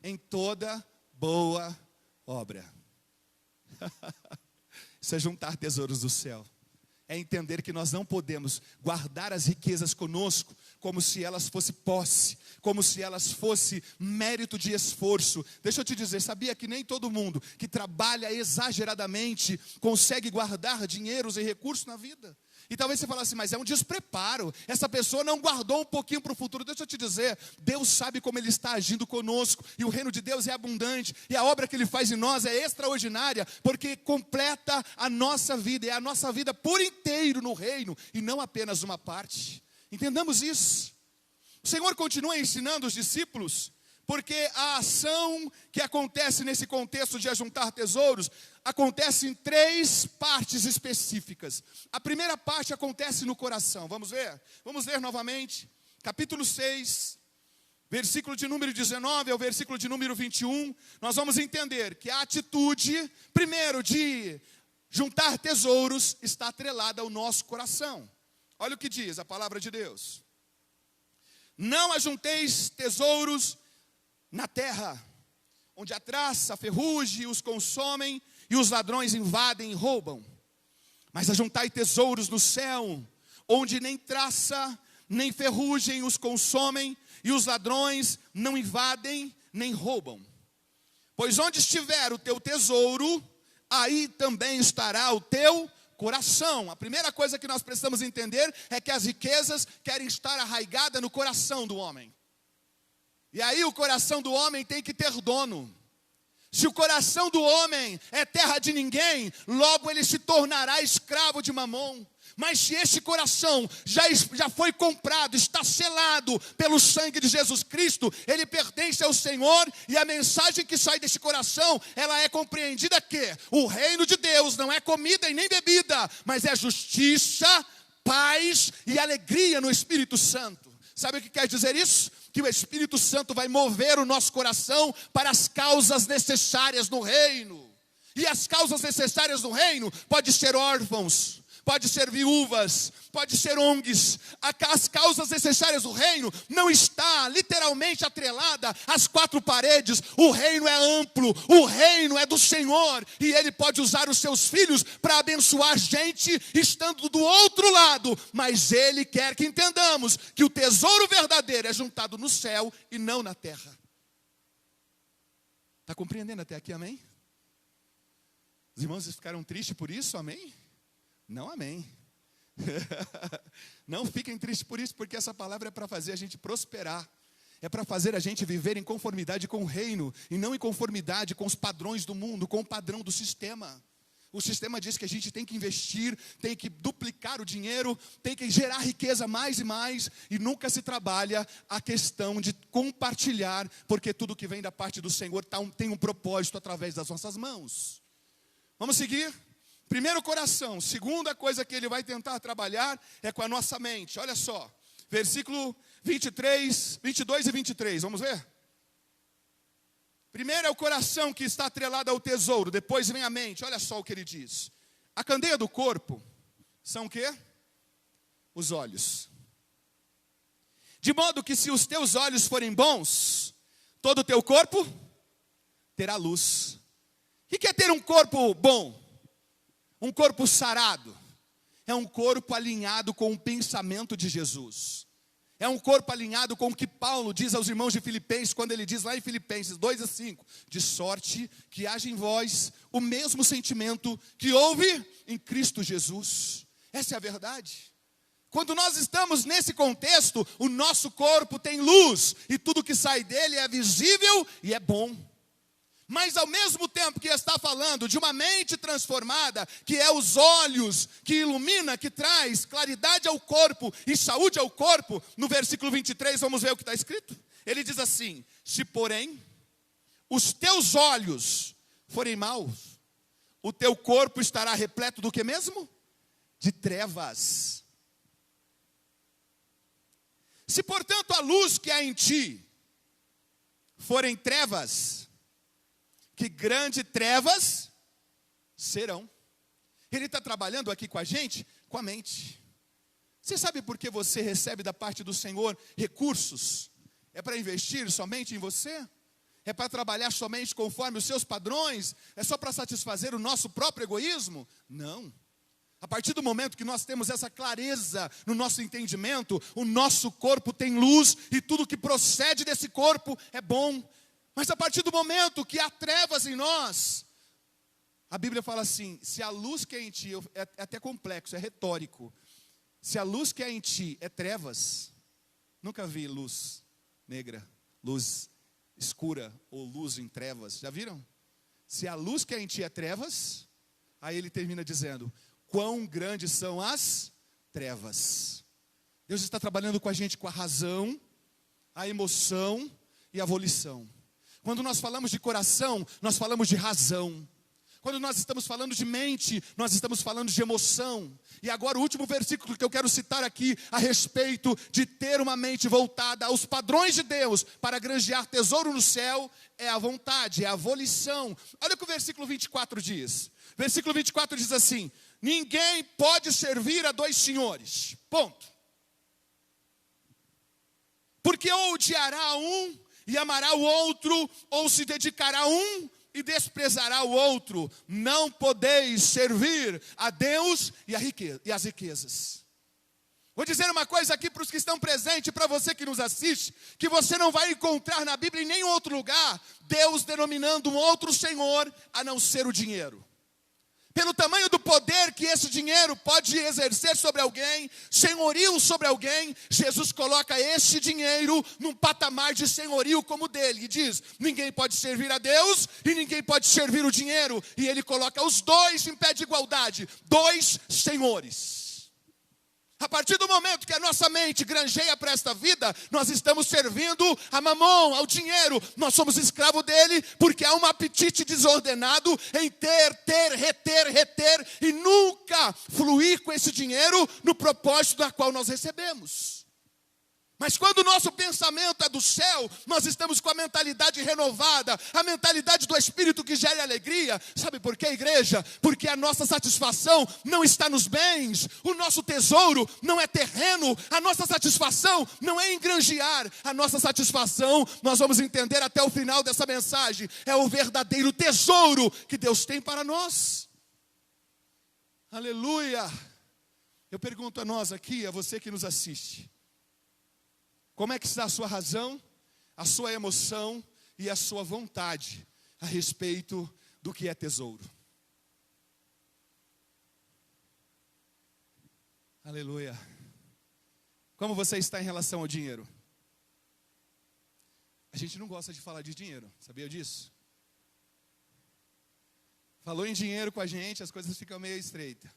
em toda boa obra. Isso é juntar tesouros do céu. É entender que nós não podemos guardar as riquezas conosco como se elas fossem posse, como se elas fossem mérito de esforço. Deixa eu te dizer, sabia que nem todo mundo que trabalha exageradamente consegue guardar dinheiros e recursos na vida? E talvez você fale assim, mas é um despreparo, essa pessoa não guardou um pouquinho para o futuro. Deixa eu te dizer, Deus sabe como Ele está agindo conosco, e o reino de Deus é abundante, e a obra que Ele faz em nós é extraordinária, porque completa a nossa vida, é a nossa vida por inteiro no reino, e não apenas uma parte. Entendamos isso. O Senhor continua ensinando os discípulos, porque a ação que acontece nesse contexto de ajuntar tesouros, acontece em 3 partes específicas. A primeira parte acontece no coração. Vamos ver? Vamos ler novamente. Capítulo 6, versículo de número 19 ao versículo de número 21. Nós vamos entender que a atitude, primeiro, de juntar tesouros está atrelada ao nosso coração. Olha o que diz a palavra de Deus. Não ajunteis tesouros na terra, onde a traça, a ferrugem os consomem e os ladrões invadem e roubam. Mas ajuntai tesouros no céu, onde nem traça, nem ferrugem os consomem e os ladrões não invadem nem roubam. Pois onde estiver o teu tesouro, aí também estará o teu coração. A primeira coisa que nós precisamos entender é que as riquezas querem estar arraigadas no coração do homem. E aí o coração do homem tem que ter dono. Se o coração do homem é terra de ninguém, logo ele se tornará escravo de Mamon. Mas se esse coração já foi comprado, está selado pelo sangue de Jesus Cristo, ele pertence ao Senhor, e a mensagem que sai desse coração, ela é compreendida que o reino de Deus não é comida e nem bebida, mas é justiça, paz e alegria no Espírito Santo. Sabe o que quer dizer isso? Que o Espírito Santo vai mover o nosso coração para as causas necessárias no reino. E as causas necessárias no reino pode ser órfãos, pode ser viúvas, pode ser ONGs. As causas necessárias do reino não está literalmente atrelada às quatro paredes. O reino é amplo, o reino é do Senhor, e Ele pode usar os seus filhos para abençoar gente estando do outro lado. Mas Ele quer que entendamos que o tesouro verdadeiro é juntado no céu e não na terra. Está compreendendo até aqui, amém? Os irmãos ficaram tristes por isso, amém? Não, amém. Não fiquem tristes por isso, porque essa palavra é para fazer a gente prosperar. É para fazer a gente viver em conformidade com o reino, e não em conformidade com os padrões do mundo, com o padrão do sistema. O sistema diz que a gente tem que investir, tem que duplicar o dinheiro, tem que gerar riqueza mais e mais, e nunca se trabalha a questão de compartilhar, porque tudo que vem da parte do Senhor tem um propósito através das nossas mãos. Vamos seguir? Primeiro, coração. Segunda coisa que ele vai tentar trabalhar é com a nossa mente. Olha só, versículo 23, 22 e 23, vamos ver? Primeiro é o coração, que está atrelado ao tesouro, depois vem a mente. Olha só o que ele diz. A candeia do corpo são o quê? Os olhos. De modo que se os teus olhos forem bons, todo o teu corpo terá luz. O que é ter um corpo bom? Um corpo sarado. É um corpo alinhado com o pensamento de Jesus. É um corpo alinhado com o que Paulo diz aos irmãos de Filipenses, quando ele diz lá em Filipenses 2:5, de sorte que haja em vós o mesmo sentimento que houve em Cristo Jesus. Essa é a verdade. Quando nós estamos nesse contexto, o nosso corpo tem luz, e tudo que sai dele é visível e é bom. Mas ao mesmo tempo que está falando de uma mente transformada, que é os olhos, que ilumina, que traz claridade ao corpo e saúde ao corpo, no versículo 23, vamos ver o que está escrito. Ele diz assim: se porém os teus olhos forem maus, o teu corpo estará repleto do que mesmo? De trevas. Se portanto a luz que há em ti forem trevas, que grandes trevas serão. Ele está trabalhando aqui com a gente, com a mente. Você sabe por que você recebe da parte do Senhor recursos? É para investir somente em você? É para trabalhar somente conforme os seus padrões? É só para satisfazer o nosso próprio egoísmo? Não. A partir do momento que nós temos essa clareza no nosso entendimento, o nosso corpo tem luz, e tudo que procede desse corpo é bom. Mas a partir do momento que há trevas em nós, a Bíblia fala assim: se a luz que é em ti, é até complexo, é retórico. Se a luz que é em ti é trevas, nunca vi luz negra, luz escura ou luz em trevas, já viram? Se a luz que é em ti é trevas, aí ele termina dizendo: quão grandes são as trevas. Deus está trabalhando com a gente com a razão, a emoção e a volição. Quando nós falamos de coração, nós falamos de razão. Quando nós estamos falando de mente, nós estamos falando de emoção. E agora o último versículo que eu quero citar aqui a respeito de ter uma mente voltada aos padrões de Deus para granjear tesouro no céu é a vontade, é a volição. Olha o que o versículo 24 diz. Versículo 24 diz assim: ninguém pode servir a dois senhores. Ponto. Porque ou odiará um e amará o outro, ou se dedicará a um e desprezará o outro. Não podeis servir a Deus e as riquezas. Vou dizer uma coisa aqui para os que estão presentes, para você que nos assiste, que você não vai encontrar na Bíblia em nenhum outro lugar Deus denominando um outro senhor a não ser o dinheiro. Pelo tamanho do poder que esse dinheiro pode exercer sobre alguém, senhorio sobre alguém, Jesus coloca esse dinheiro num patamar de senhorio como o dele. E diz, ninguém pode servir a Deus e ninguém pode servir o dinheiro. E ele coloca os dois em pé de igualdade, dois senhores. A partir do momento que a nossa mente granjeia para esta vida, nós estamos servindo a mamon, ao dinheiro. Nós somos escravos dele porque há um apetite desordenado em ter, reter e nunca fluir com esse dinheiro no propósito da qual nós recebemos. Mas quando o nosso pensamento é do céu, nós estamos com a mentalidade renovada, a mentalidade do Espírito que gera alegria. Sabe por quê, igreja? Porque a nossa satisfação não está nos bens, o nosso tesouro não é terreno, a nossa satisfação não é engranjear, a nossa satisfação, nós vamos entender até o final dessa mensagem, é o verdadeiro tesouro que Deus tem para nós. Aleluia! Eu pergunto a nós aqui, a você que nos assiste, como é que está a sua razão, a sua emoção e a sua vontade a respeito do que é tesouro? Aleluia. Como você está em relação ao dinheiro? A gente não gosta de falar de dinheiro, sabia disso? Falou em dinheiro com a gente, as coisas ficam meio estreitas.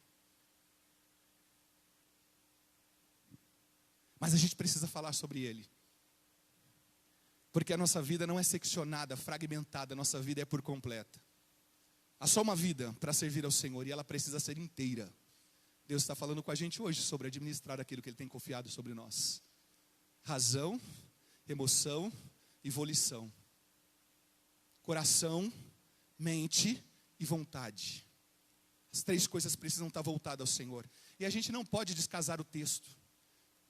Mas a gente precisa falar sobre ele. Porque a nossa vida não é seccionada, fragmentada, a nossa vida é por completa. Há só uma vida para servir ao Senhor e ela precisa ser inteira. Deus está falando com a gente hoje sobre administrar aquilo que Ele tem confiado sobre nós. Razão, emoção e volição. Coração, mente e vontade. As três coisas precisam estar voltadas ao Senhor. E a gente não pode descasar o texto.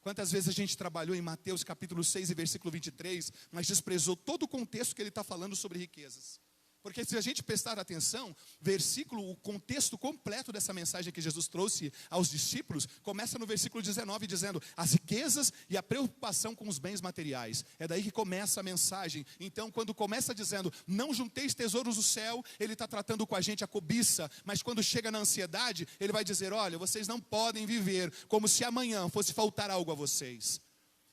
Quantas vezes a gente trabalhou em Mateus capítulo 6 e versículo 23, mas desprezou todo o contexto que ele está falando sobre riquezas. Porque se a gente prestar atenção, o contexto completo dessa mensagem que Jesus trouxe aos discípulos, começa no versículo 19, dizendo, as riquezas e a preocupação com os bens materiais. É daí que começa a mensagem. Então, quando começa dizendo, não junteis tesouros no céu, ele está tratando com a gente a cobiça. Mas quando chega na ansiedade, ele vai dizer, olha, vocês não podem viver como se amanhã fosse faltar algo a vocês.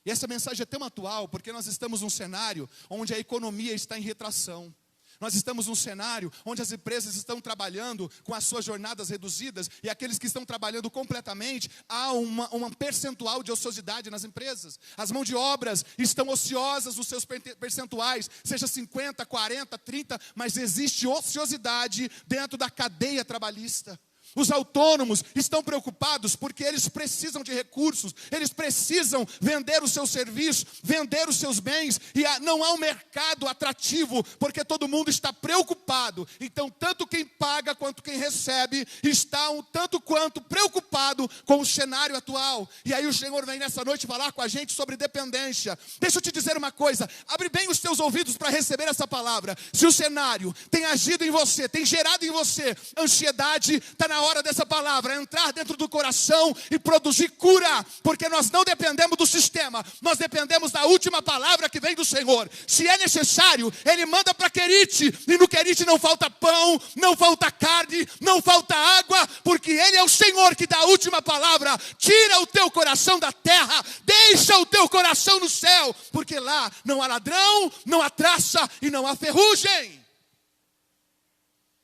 E essa mensagem é tão atual, porque nós estamos num cenário onde a economia está em retração. Nós estamos num cenário onde as empresas estão trabalhando com as suas jornadas reduzidas e aqueles que estão trabalhando completamente, há um percentual de ociosidade nas empresas. As mãos de obras estão ociosas nos seus percentuais, seja 50, 40, 30, mas existe ociosidade dentro da cadeia trabalhista. Os autônomos estão preocupados porque eles precisam de recursos, eles precisam vender o seu serviço, vender os seus bens, e não há um mercado atrativo, porque todo mundo está preocupado. Então, tanto quem paga quanto quem recebe está um tanto quanto preocupado com o cenário atual. E aí o Senhor vem nessa noite falar com a gente sobre dependência. Deixa eu te dizer uma coisa, abre bem os teus ouvidos para receber essa palavra. Se o cenário tem agido em você, tem gerado em você ansiedade, está na hora dessa palavra entrar dentro do coração e produzir cura, porque nós não dependemos do sistema, nós dependemos da última palavra que vem do Senhor. Se é necessário, Ele manda para Querite, e no Querite não falta pão, não falta carne, não falta água, porque Ele é o Senhor que dá a última palavra. Tira o teu coração da terra, deixa o teu coração no céu, porque lá não há ladrão, não há traça e não há ferrugem.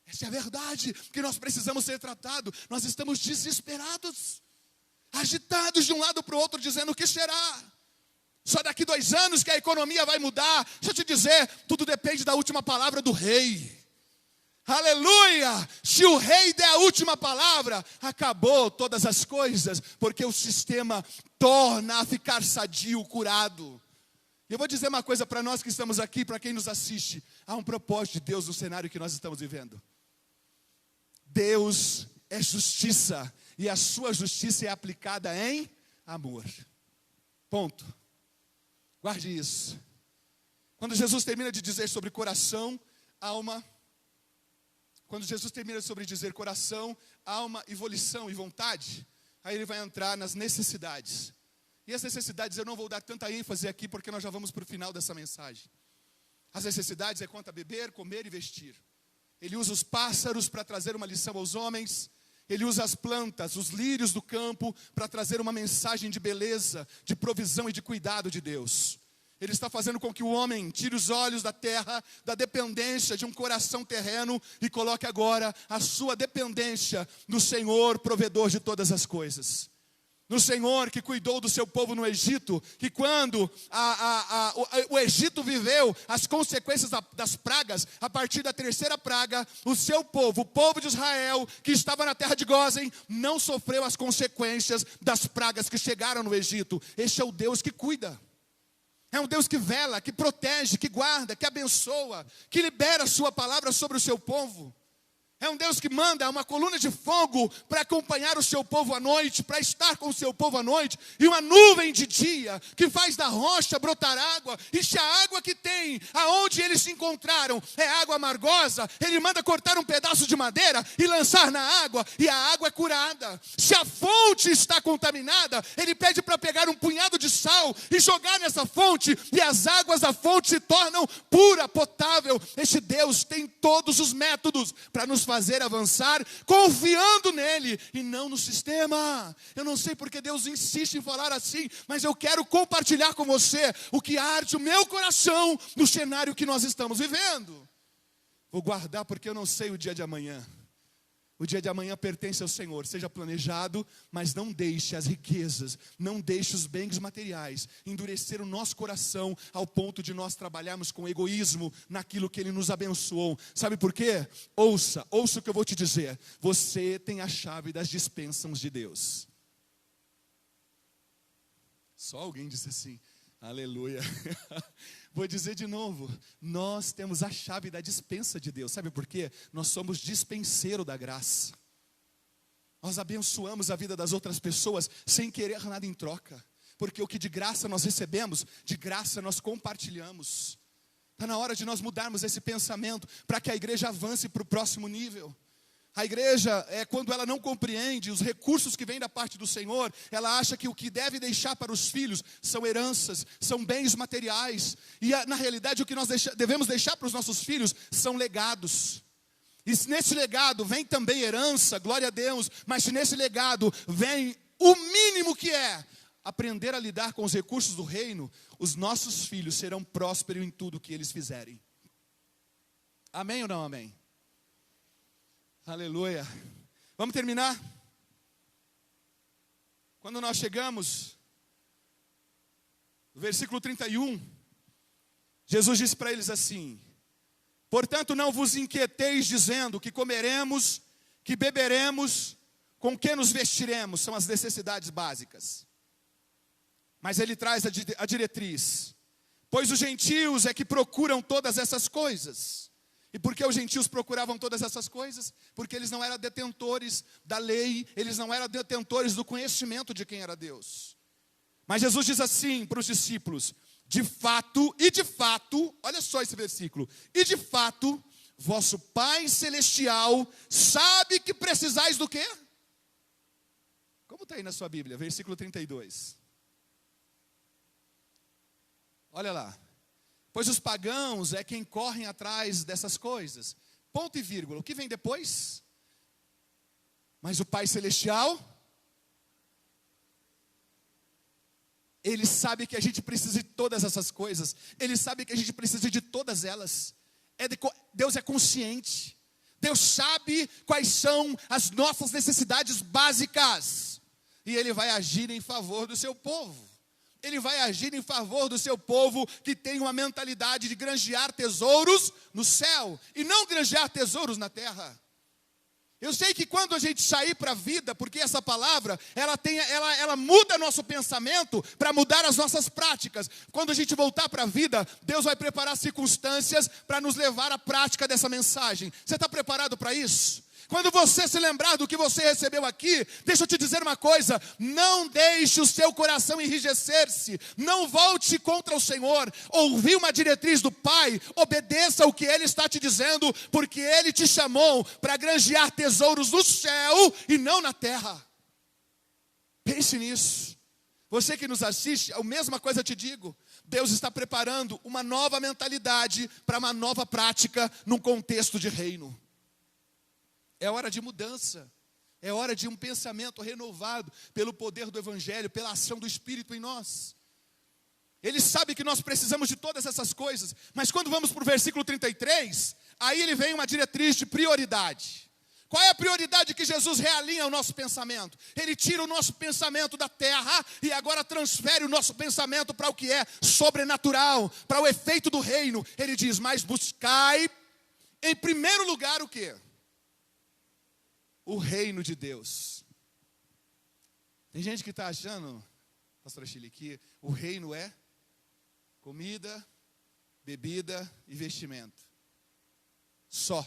Essa é a verdade que nós precisamos ser tratados. Nós estamos desesperados, agitados de um lado para o outro, dizendo o que será? Só daqui 2 anos que a economia vai mudar. Deixa eu te dizer, tudo depende da última palavra do rei. Aleluia! Se o rei der a última palavra, acabou todas as coisas, porque o sistema torna a ficar sadio, curado. E eu vou dizer uma coisa para nós que estamos aqui, para quem nos assiste. Há um propósito de Deus no cenário que nós estamos vivendo. Deus é justiça, e a sua justiça é aplicada em amor. Ponto. Guarde isso. Quando Jesus termina de dizer sobre coração, alma, quando Jesus termina sobre dizer coração, alma e volição e vontade, aí ele vai entrar nas necessidades. E as necessidades eu não vou dar tanta ênfase aqui, porque nós já vamos para o final dessa mensagem. As necessidades é quanto a beber, comer e vestir. Ele usa os pássaros para trazer uma lição aos homens. Ele usa as plantas, os lírios do campo, para trazer uma mensagem de beleza, de provisão e de cuidado de Deus. Ele está fazendo com que o homem tire os olhos da terra, da dependência de um coração terreno, e coloque agora a sua dependência no Senhor, provedor de todas as coisas. No Senhor que cuidou do seu povo no Egito, que quando o Egito viveu as consequências das pragas, a partir da terceira praga, o seu povo, o povo de Israel, que estava na terra de Gósen, não sofreu as consequências das pragas que chegaram no Egito. Este é o Deus que cuida. É um Deus que vela, que protege, que guarda, que abençoa, que libera a sua palavra sobre o seu povo. É um Deus que manda uma coluna de fogo para acompanhar o seu povo à noite, para estar com o seu povo à noite, e uma nuvem de dia que faz da rocha brotar água, e se a água que tem, aonde eles se encontraram, é água amargosa, ele manda cortar um pedaço de madeira e lançar na água, e a água é curada. Se a fonte está contaminada, ele pede para pegar um punhado de sal e jogar nessa fonte, e as águas da fonte se tornam pura, potável. Este Deus tem todos os métodos para nos fazer avançar, confiando nele e não no sistema. Eu não sei porque Deus insiste em falar assim, mas eu quero compartilhar com você o que arde o meu coração no cenário que nós estamos vivendo. Vou guardar porque eu não sei o dia de amanhã. O dia de amanhã pertence ao Senhor. Seja planejado, mas não deixe as riquezas, não deixe os bens materiais endurecer o nosso coração ao ponto de nós trabalharmos com egoísmo naquilo que Ele nos abençoou. Sabe por quê? Ouça o que eu vou te dizer. Você tem a chave das dispensas de Deus. Só alguém disse assim, aleluia. Vou dizer de novo, nós temos a chave da dispensa de Deus. Sabe por quê? Nós somos dispenseiro da graça. Nós abençoamos a vida das outras pessoas sem querer nada em troca. Porque o que de graça nós recebemos, de graça nós compartilhamos. Está na hora de nós mudarmos esse pensamento para que a igreja avance para o próximo nível. A igreja, quando ela não compreende os recursos que vêm da parte do Senhor, ela acha que o que deve deixar para os filhos são heranças, são bens materiais. E na realidade o que nós devemos deixar para os nossos filhos são legados. E nesse legado vem também herança, glória a Deus. Mas se nesse legado vem o mínimo que é aprender a lidar com os recursos do reino, os nossos filhos serão prósperos em tudo que eles fizerem. Amém ou não amém? Aleluia. Vamos terminar? Quando nós chegamos no versículo 31, Jesus disse para eles assim: portanto não vos inquieteis dizendo que comeremos, que beberemos, com que nos vestiremos. São as necessidades básicas. Mas ele traz a diretriz: pois os gentios é que procuram todas essas coisas. E por que os gentios procuravam todas essas coisas? Porque eles não eram detentores da lei, eles não eram detentores do conhecimento de quem era Deus. Mas Jesus diz assim para os discípulos: de fato, olha só esse versículo, e de fato, vosso Pai Celestial sabe que precisais do quê? Como está aí na sua Bíblia? Versículo 32. Olha lá. Pois os pagãos é quem correm atrás dessas coisas. Ponto e vírgula. O que vem depois? Mas o Pai Celestial, Ele sabe que a gente precisa de todas essas coisas. Ele sabe que a gente precisa de todas elas. Deus é consciente. Deus sabe quais são as nossas necessidades básicas. E Ele vai agir em favor do seu povo. Ele vai agir em favor do seu povo que tem uma mentalidade de granjear tesouros no céu e não granjear tesouros na terra. Eu sei que quando a gente sair para a vida, porque essa palavra, ela muda nosso pensamento para mudar as nossas práticas. Quando a gente voltar para a vida, Deus vai preparar circunstâncias para nos levar à prática dessa mensagem. Você está preparado para isso? Quando você se lembrar do que você recebeu aqui, deixa eu te dizer uma coisa, não deixe o seu coração enrijecer-se, não volte contra o Senhor, ouviu uma diretriz do Pai, obedeça o que Ele está te dizendo, porque Ele te chamou para granjear tesouros no céu e não na terra. Pense nisso. Você que nos assiste, a mesma coisa eu te digo, Deus está preparando uma nova mentalidade para uma nova prática num contexto de reino. É hora de mudança, é hora de um pensamento renovado pelo poder do Evangelho, pela ação do Espírito em nós. Ele sabe que nós precisamos de todas essas coisas, mas quando vamos para o versículo 33, aí ele vem uma diretriz de prioridade. Qual é a prioridade que Jesus realinha ao nosso pensamento? Ele tira o nosso pensamento da terra e agora transfere o nosso pensamento para o que é sobrenatural, para o efeito do reino. Ele diz, mas buscai em primeiro lugar o quê? O reino de Deus. Tem gente que está achando, pastora Chile, que o reino é comida, bebida e vestimento. Só.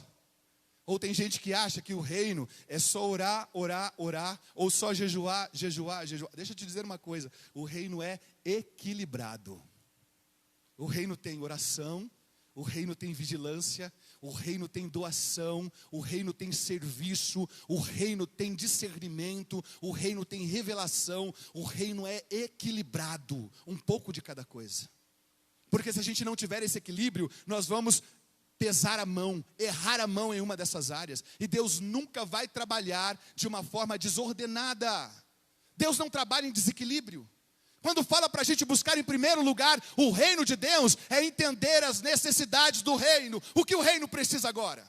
Ou tem gente que acha que o reino é só orar, orar, orar, ou só jejuar, jejuar, jejuar. Deixa eu te dizer uma coisa, o reino é equilibrado. O reino tem oração, o reino tem vigilância, o reino tem doação, o reino tem serviço, o reino tem discernimento, o reino tem revelação, o reino é equilibrado, um pouco de cada coisa. Porque se a gente não tiver esse equilíbrio, nós vamos pesar a mão, errar a mão em uma dessas áreas. E Deus nunca vai trabalhar de uma forma desordenada. Deus não trabalha em desequilíbrio. Quando fala para a gente buscar em primeiro lugar o reino de Deus, é entender as necessidades do reino. O que o reino precisa agora?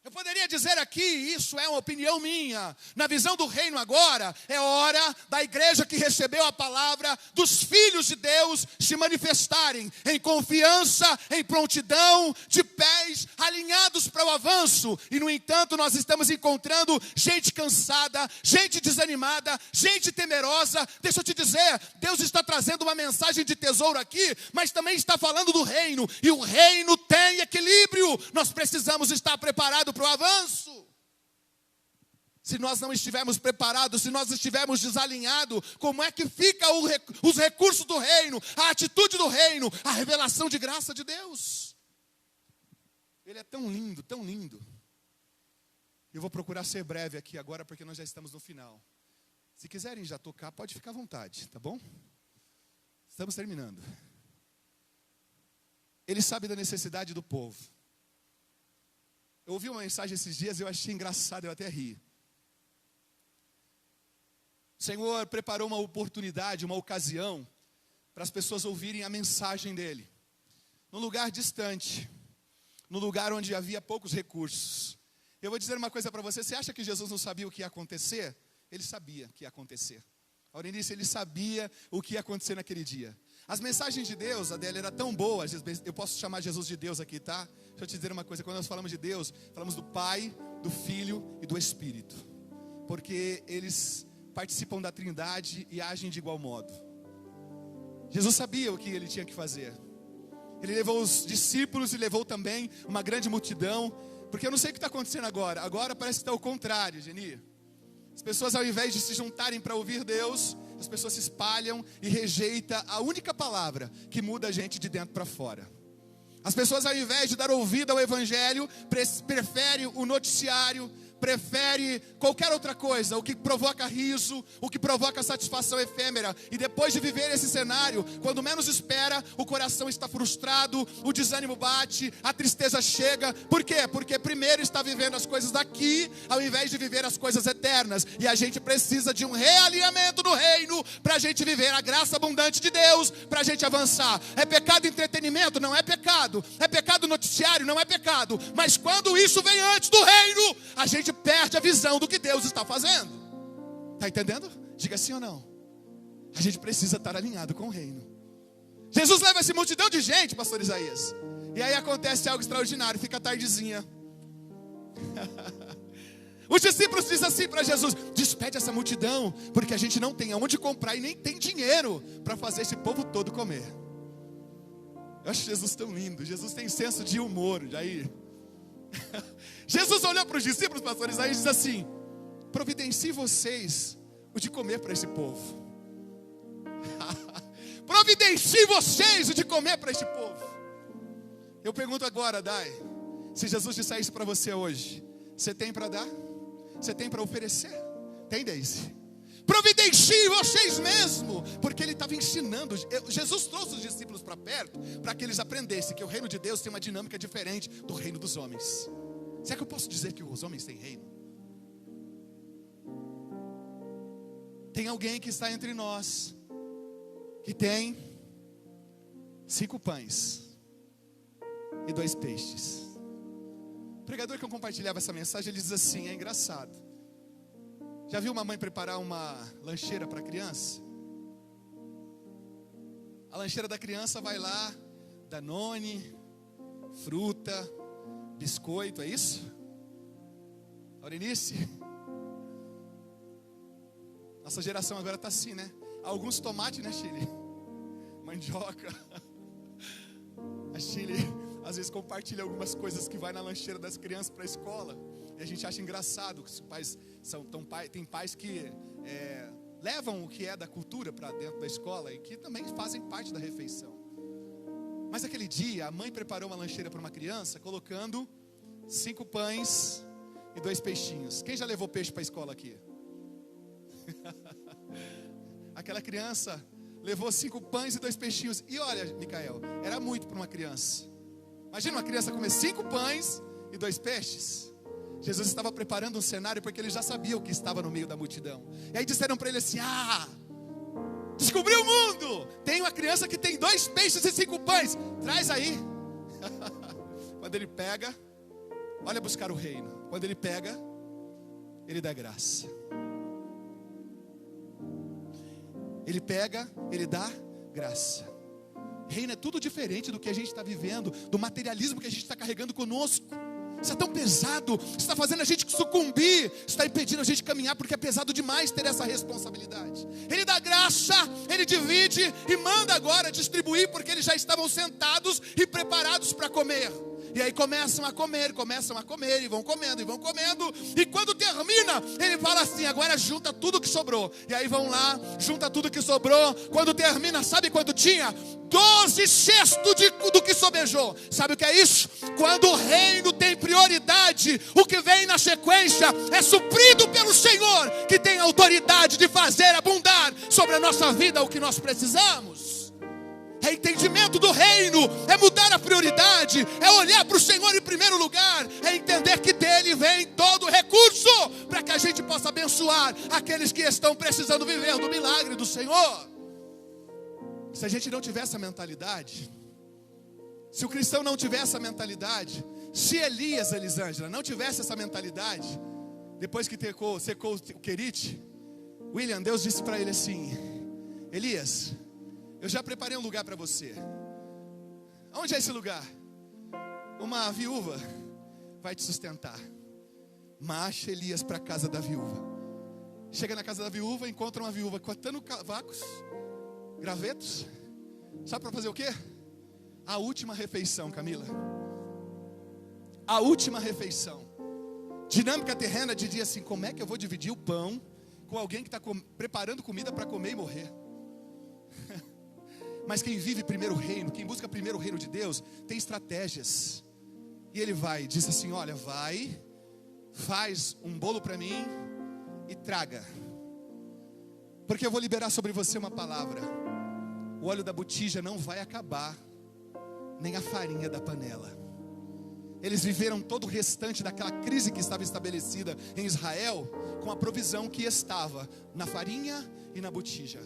Eu poderia dizer aqui, isso é uma opinião minha, na visão do reino agora, é hora da igreja que recebeu a palavra, dos filhos de Deus se manifestarem em confiança, em prontidão, de pés alinhados para o avanço. E no entanto nós estamos encontrando gente cansada, gente desanimada, gente temerosa. Deixa eu te dizer, Deus está trazendo uma mensagem de tesouro aqui, mas também está falando do reino. E o reino tem equilíbrio, nós precisamos estar preparados para o avanço. Se nós não estivermos preparados, se nós estivermos desalinhados, como é que fica os recursos do reino, a atitude do reino, a revelação de graça de Deus? Ele é tão lindo, tão lindo. Eu vou procurar ser breve aqui agora, porque nós já estamos no final. Se quiserem já tocar, pode ficar à vontade, tá bom? Estamos terminando. Ele sabe da necessidade do povo. Eu ouvi uma mensagem esses dias e eu achei engraçado, eu até ri. O Senhor preparou uma oportunidade, uma ocasião, para as pessoas ouvirem a mensagem dele. Num lugar distante, num lugar onde havia poucos recursos. Eu vou dizer uma coisa para você, você acha que Jesus não sabia o que ia acontecer? Ele sabia o que ia acontecer. Ao início ele sabia o que ia acontecer naquele dia. As mensagens de Deus, a dela era tão boa, eu posso chamar Jesus de Deus aqui, tá? Deixa eu te dizer uma coisa, quando nós falamos de Deus, falamos do Pai, do Filho e do Espírito. Porque eles participam da Trindade e agem de igual modo. Jesus sabia o que ele tinha que fazer. Ele levou os discípulos e levou também uma grande multidão. Porque eu não sei o que está acontecendo agora. Agora parece que está o contrário, Geni. As pessoas, ao invés de se juntarem para ouvir Deus, as pessoas se espalham e rejeitam a única palavra que muda a gente de dentro para fora. As pessoas, ao invés de dar ouvido ao Evangelho, preferem o noticiário, prefere qualquer outra coisa, o que provoca riso, o que provoca satisfação efêmera. E depois de viver esse cenário, quando menos espera, o coração está frustrado, o desânimo bate, a tristeza chega. Por quê? Porque primeiro está vivendo as coisas daqui, ao invés de viver as coisas eternas. E a gente precisa de um realinhamento no reino, para a gente viver a graça abundante de Deus, para a gente avançar. É pecado entretenimento? Não é pecado. É pecado noticiário? Não é pecado. Mas quando isso vem antes do reino, a gente perde a visão do que Deus está fazendo. Está entendendo? Diga sim ou não. A gente precisa estar alinhado com o reino. Jesus leva essa multidão de gente, pastor Isaías. E aí acontece algo extraordinário, fica a tardezinha. Os discípulos dizem assim para Jesus: despede essa multidão, porque a gente não tem aonde comprar e nem tem dinheiro para fazer esse povo todo comer. Eu acho Jesus tão lindo. Jesus tem senso de humor. Aí Jesus olhou para os discípulos, pastor Isaías, e diz assim: providencie vocês o de comer para esse povo. Providencie vocês o de comer para este povo. Eu pergunto agora, Dai, se Jesus disser isso para você hoje, você tem para dar? Você tem para oferecer? Tem, Daisy? Providencie vocês mesmo, porque ele estava ensinando. Jesus trouxe os discípulos para perto, para que eles aprendessem que o reino de Deus tem uma dinâmica diferente do reino dos homens. Será que eu posso dizer que os homens têm reino? Tem alguém que está entre nós, que tem 5 pães e 2 peixes. O pregador que eu compartilhava essa mensagem, ele diz assim, é engraçado. Já viu uma mãe preparar uma lancheira para a criança? A lancheira da criança vai lá, Danone, fruta, biscoito, é isso? Aurenice? Nossa geração agora está assim, né? Alguns tomates, né, Chile? Mandioca. A Chile às vezes compartilha algumas coisas que vai na lancheira das crianças para a escola. E a gente acha engraçado que os pais tem pais que levam o que é da cultura para dentro da escola e que também fazem parte da refeição. Mas aquele dia a mãe preparou uma lancheira para uma criança, colocando 5 pães e 2 peixinhos. Quem já levou peixe para a escola aqui? Aquela criança levou 5 pães e 2 peixinhos. E olha, Micael, era muito para uma criança. Imagina uma criança comer 5 pães e 2 peixes. Jesus estava preparando um cenário porque ele já sabia o que estava no meio da multidão. E aí disseram para ele assim: descobriu o mundo! Tem uma criança que tem 2 peixes e 5 pães. Traz aí. Quando ele pega, olha buscar o reino. Quando ele pega, ele dá graça. Ele pega, ele dá graça. Reino é tudo diferente do que a gente está vivendo, do materialismo que a gente está carregando conosco. Isso é tão pesado, está fazendo a gente sucumbir, está impedindo a gente de caminhar, porque é pesado demais ter essa responsabilidade. Ele dá graça, ele divide e manda agora distribuir, porque eles já estavam sentados e preparados para comer. E aí começam a comer, e vão comendo, e quando termina, ele fala assim: agora junta tudo que sobrou. E aí vão lá, junta tudo que sobrou. Quando termina, sabe quanto tinha? 12 cestos do que sobejou. Sabe o que é isso? Quando o reino tem prioridade, o que vem na sequência é suprido pelo Senhor, que tem autoridade de fazer abundar sobre a nossa vida o que nós precisamos. É entendimento do reino, é mudar a prioridade, é olhar para o Senhor em primeiro lugar, é entender que dele vem todo o recurso para que a gente possa abençoar aqueles que estão precisando viver do milagre do Senhor. Se a gente não tiver essa mentalidade, se o cristão não tiver essa mentalidade, se Elias, Elisângela, não tivesse essa mentalidade, depois que secou o querite, William, Deus disse para ele assim: Elias, eu já preparei um lugar para você. Onde é esse lugar? Uma viúva vai te sustentar. Marcha Elias para a casa da viúva. Chega na casa da viúva, encontra uma viúva cortando cavacos, gravetos. Sabe para fazer o quê? A última refeição, Camila. A última refeição. Dinâmica terrena dizia assim: como é que eu vou dividir o pão com alguém que está preparando comida para comer e morrer? Mas quem vive primeiro o reino, quem busca primeiro o reino de Deus, tem estratégias. E ele diz assim: olha, faz um bolo para mim e traga, porque eu vou liberar sobre você uma palavra. O óleo da botija não vai acabar, nem a farinha da panela. Eles viveram todo o restante daquela crise que estava estabelecida em Israel, com a provisão que estava na farinha e na botija.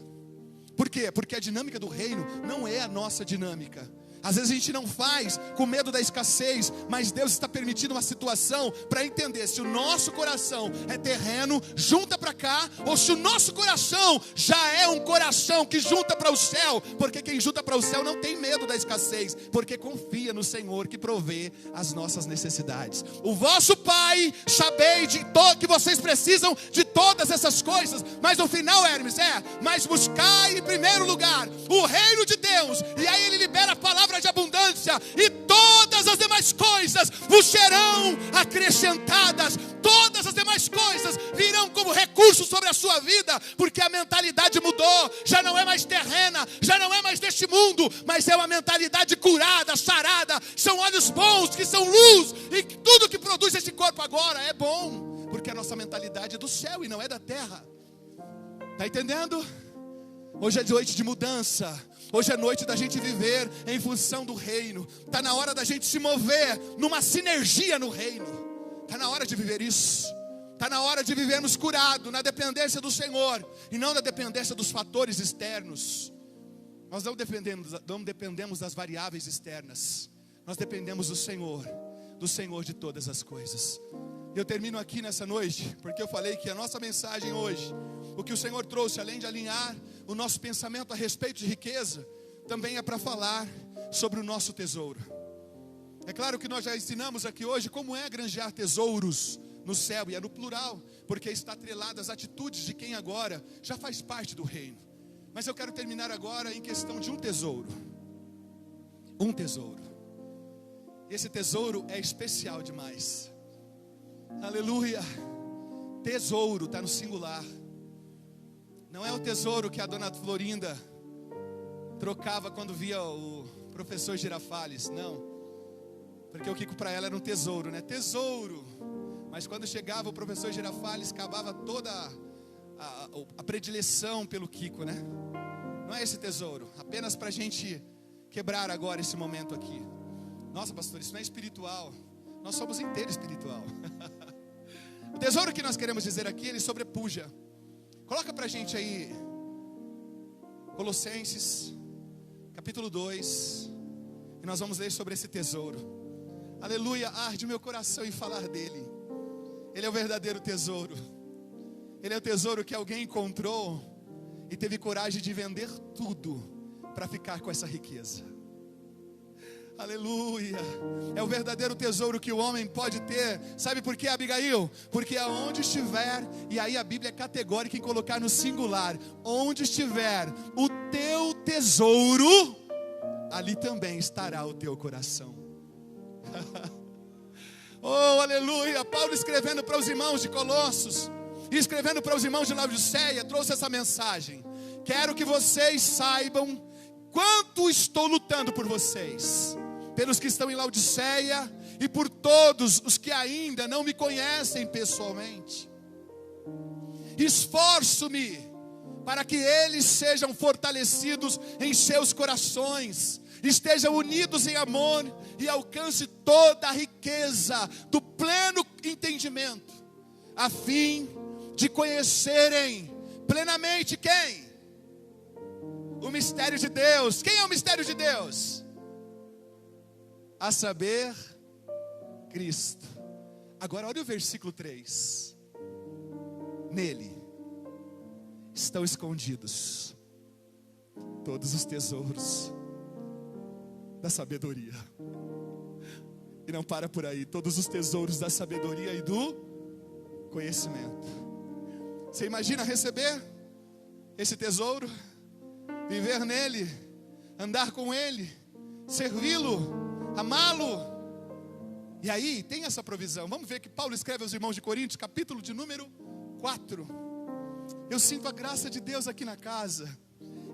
Por quê? Porque a dinâmica do reino não é a nossa dinâmica. Às vezes a gente não faz com medo da escassez, mas Deus está permitindo uma situação para entender se o nosso coração é terreno, junta para cá, ou se o nosso coração já é um coração que junta para o céu, porque quem junta para o céu não tem medo da escassez, porque confia no Senhor que provê as nossas necessidades. O vosso Pai, sabei que vocês precisam de todas essas coisas, mas no final, Hermes, mas buscai em primeiro lugar o reino de Deus, e aí ele libera a palavra de abundância, e todas as demais coisas vos serão acrescentadas. Todas as demais coisas virão como recursos sobre a sua vida, porque a mentalidade mudou, já não é mais terrena, já não é mais deste mundo, mas é uma mentalidade curada, sarada. São olhos bons que são luz, e tudo que produz esse corpo agora é bom, porque a nossa mentalidade é do céu e não é da terra. Está entendendo? Hoje é noite de mudança. Hoje é noite da gente viver em função do reino. Está na hora da gente se mover numa sinergia no reino. Está na hora de viver isso. Está na hora de vivermos curados, na dependência do Senhor, e não na dependência dos fatores externos. Nós não dependemos das variáveis externas. Nós dependemos do Senhor de todas as coisas. Eu termino aqui nessa noite, porque eu falei que a nossa mensagem hoje, o que o Senhor trouxe, além de alinhar o nosso pensamento a respeito de riqueza, também é para falar sobre o nosso tesouro. É claro que nós já ensinamos aqui hoje como é granjear tesouros no céu, e é no plural, porque está atrelado às atitudes de quem agora já faz parte do reino. Mas eu quero terminar agora em questão de um tesouro. Um tesouro. Esse tesouro é especial demais. Aleluia. Tesouro, está no singular. Não é o tesouro que a dona Florinda trocava quando via o professor Girafales, não. Porque o Kiko para ela era um tesouro, né? Tesouro. Mas quando chegava o professor Girafales, acabava toda a predileção pelo Kiko, né? Não é esse tesouro. Apenas para a gente quebrar agora esse momento aqui. Nossa, pastor, isso não é espiritual. Nós somos inteiro espiritual. O tesouro que nós queremos dizer aqui, ele sobrepuja. Coloca pra gente aí Colossenses capítulo 2, e nós vamos ler sobre esse tesouro. Aleluia, arde o meu coração em falar dele. Ele é o verdadeiro tesouro. Ele é o tesouro que alguém encontrou e teve coragem de vender tudo para ficar com essa riqueza. Aleluia. É o verdadeiro tesouro que o homem pode ter. Sabe por quê, Abigail? Porque aonde estiver, e aí a Bíblia é categórica em colocar no singular, onde estiver o teu tesouro, ali também estará o teu coração. Oh, aleluia. Paulo escrevendo para os irmãos de Colossos, e escrevendo para os irmãos de Laodiceia, trouxe essa mensagem. Quero que vocês saibam quanto estou lutando por vocês, pelos que estão em Laodiceia e por todos os que ainda não me conhecem pessoalmente. Esforço-me para que eles sejam fortalecidos em seus corações, estejam unidos em amor e alcance toda a riqueza do pleno entendimento, a fim de conhecerem plenamente quem? O mistério de Deus. Quem é o mistério de Deus? A saber, Cristo. Agora olha o versículo 3. Nele estão escondidos todos os tesouros da sabedoria. E não para por aí. Todos os tesouros da sabedoria e do conhecimento. Você imagina receber esse tesouro, viver nele, andar com ele, servi-lo, amá-lo. E aí tem essa provisão. Vamos ver que Paulo escreve aos irmãos de Coríntios, capítulo de número 4. Eu sinto a graça de Deus aqui na casa.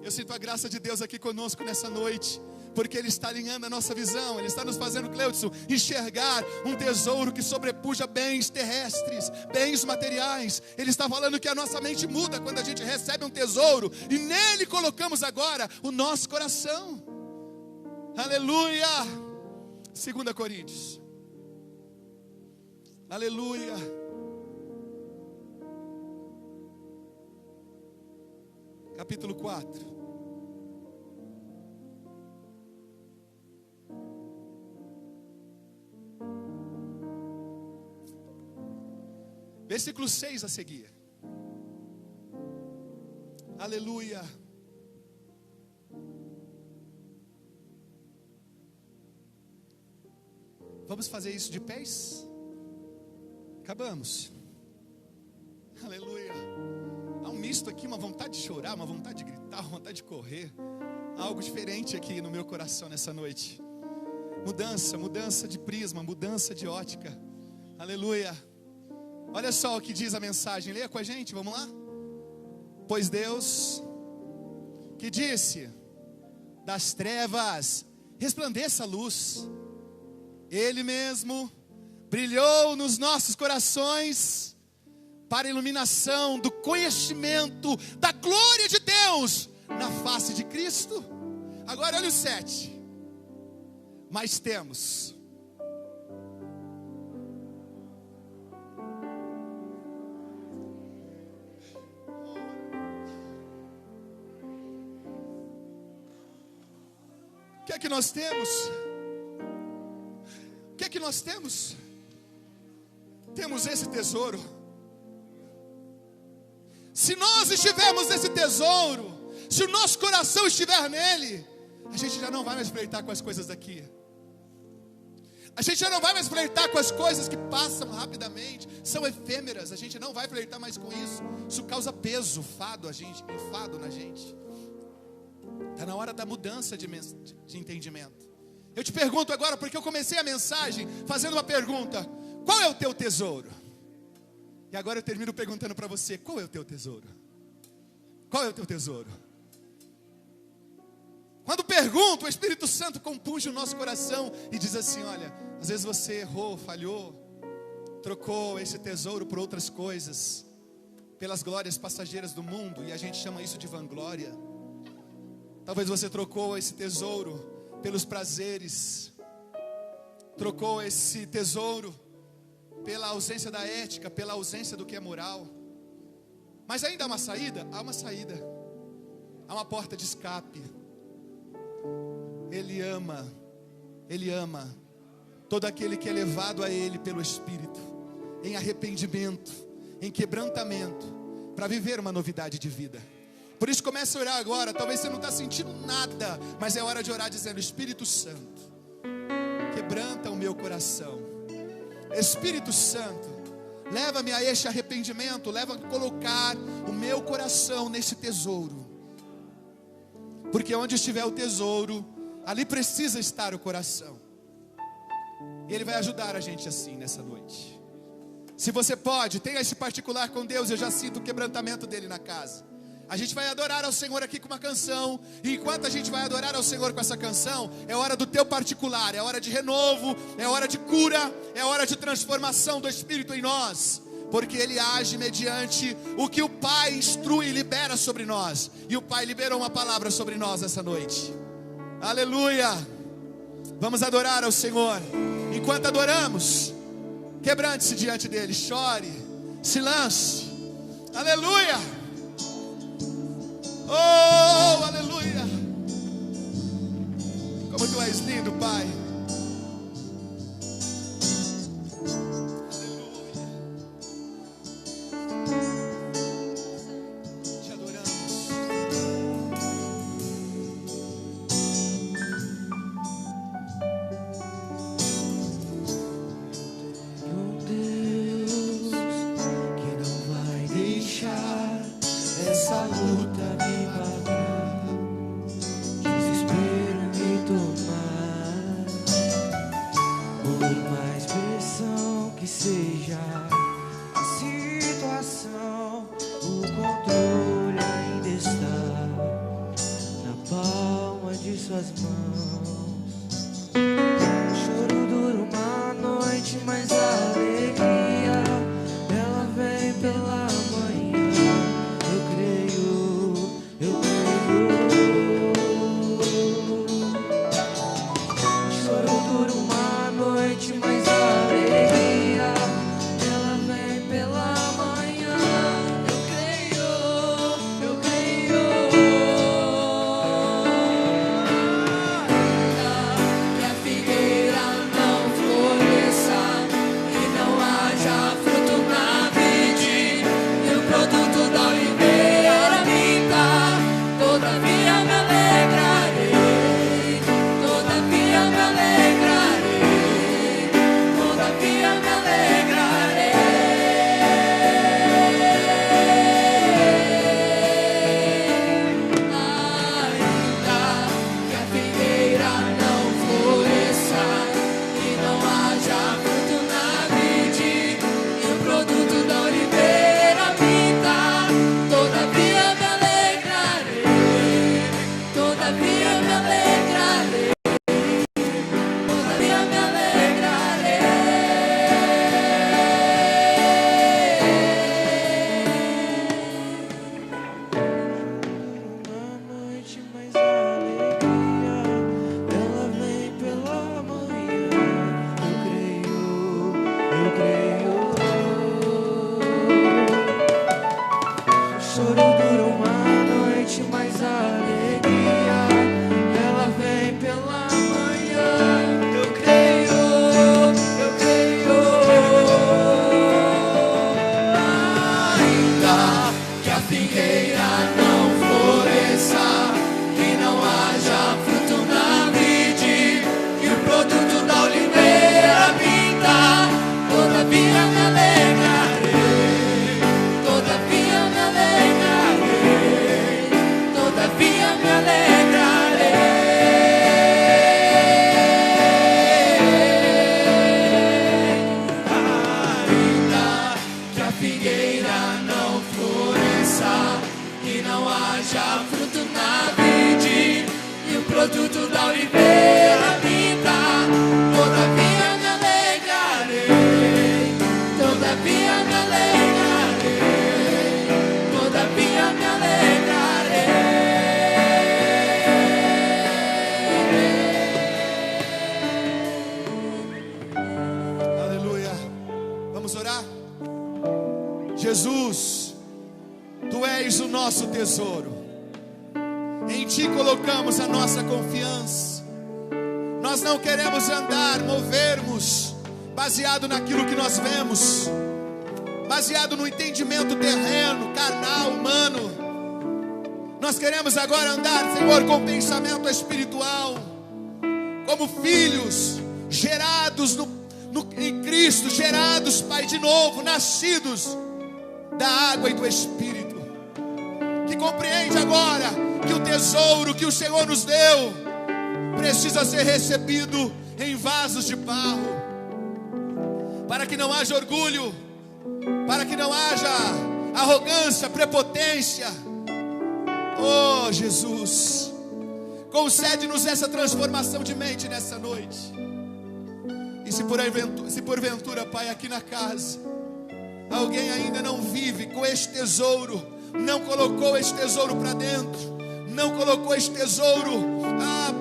Eu sinto a graça de Deus aqui conosco nessa noite, porque Ele está alinhando a nossa visão. Ele está nos fazendo, Cleudson, enxergar um tesouro que sobrepuja bens terrestres, bens materiais. Ele está falando que a nossa mente muda quando a gente recebe um tesouro, e nele colocamos agora o nosso coração. Aleluia. 2 Coríntios. Aleluia. Capítulo 4. Versículo 6 a seguir. Aleluia. Vamos fazer isso de pés? Acabamos. Aleluia. Há um misto aqui, uma vontade de chorar, uma vontade de gritar, uma vontade de correr. Há algo diferente aqui no meu coração nessa noite. Mudança de prisma, mudança de ótica. Aleluia. Olha só o que diz a mensagem. Leia com a gente, vamos lá? Pois Deus, que disse: das trevas resplandeça a luz. Ele mesmo brilhou nos nossos corações para a iluminação do conhecimento da glória de Deus na face de Cristo. Agora olha o 7. Mas temos o que é que nós temos? O que é que nós temos? Temos esse tesouro. Se nós estivermos nesse tesouro, se o nosso coração estiver nele, a gente já não vai mais flertar com as coisas daqui. A gente já não vai mais flertar com as coisas que passam rapidamente, são efêmeras. A gente não vai flertar mais com isso. Isso causa peso, enfado na gente. Está na hora da mudança de entendimento. Eu te pergunto agora, porque eu comecei a mensagem fazendo uma pergunta: qual é o teu tesouro? E agora eu termino perguntando para você: qual é o teu tesouro? Qual é o teu tesouro? Quando pergunto, o Espírito Santo compunge o nosso coração e diz assim: olha, às vezes você errou, falhou, trocou esse tesouro por outras coisas, pelas glórias passageiras do mundo, e a gente chama isso de vanglória. Talvez você trocou esse tesouro pelos prazeres, trocou esse tesouro pela ausência da ética, pela ausência do que é moral. Mas ainda há uma saída? Há uma saída. Há uma porta de escape. Ele ama todo aquele que é levado a Ele pelo Espírito, em arrependimento, em quebrantamento, para viver uma novidade de vida. Por isso começa a orar agora. Talvez você não está sentindo nada, mas é hora de orar dizendo: Espírito Santo, quebranta o meu coração. Espírito Santo, leva-me a este arrependimento, leva-me a colocar o meu coração nesse tesouro. Porque onde estiver o tesouro, ali precisa estar o coração. E Ele vai ajudar a gente assim nessa noite. Se você pode, tenha esse particular com Deus. Eu já sinto o quebrantamento dele na casa. A gente vai adorar ao Senhor aqui com uma canção. E enquanto a gente vai adorar ao Senhor com essa canção, é hora do teu particular, é hora de renovo, é hora de cura, é hora de transformação do Espírito em nós. Porque Ele age mediante o que o Pai instrui e libera sobre nós. E o Pai liberou uma palavra sobre nós essa noite. Aleluia. Vamos adorar ao Senhor. Enquanto adoramos, quebrante-se diante dEle, chore, se lance. Aleluia. Oh, aleluia. Como Tu és lindo, Pai. que a figueira não floresça, que não haja fruto na vide, que o produto da oliveira minta. Todavia me alegrarei, todavia me alegrarei, todavia me alegrarei. Ainda que a figueira não floresça, que não haja fruto na vide, e o produto da oliveira minta. Todavia me alegrarei, todavia me alegrarei, todavia me alegrarei. Aleluia. Vamos orar? Jesus, Tu és o nosso tesouro. Em Ti colocamos a nossa confiança. Nós não queremos andar, movermos baseado naquilo que nós vemos, baseado no entendimento terreno, carnal, humano. Nós queremos agora andar, Senhor, com pensamento espiritual, como filhos gerados em Cristo, gerados, Pai, de novo, nascidos da água e do Espírito, que compreende agora que o tesouro que o Senhor nos deu precisa ser recebido em vasos de barro, para que não haja orgulho, para que não haja arrogância, prepotência. Oh Jesus, concede-nos essa transformação de mente nessa noite. E se porventura, Pai, aqui na casa alguém ainda não vive com este tesouro, não colocou este tesouro para dentro, não colocou este tesouro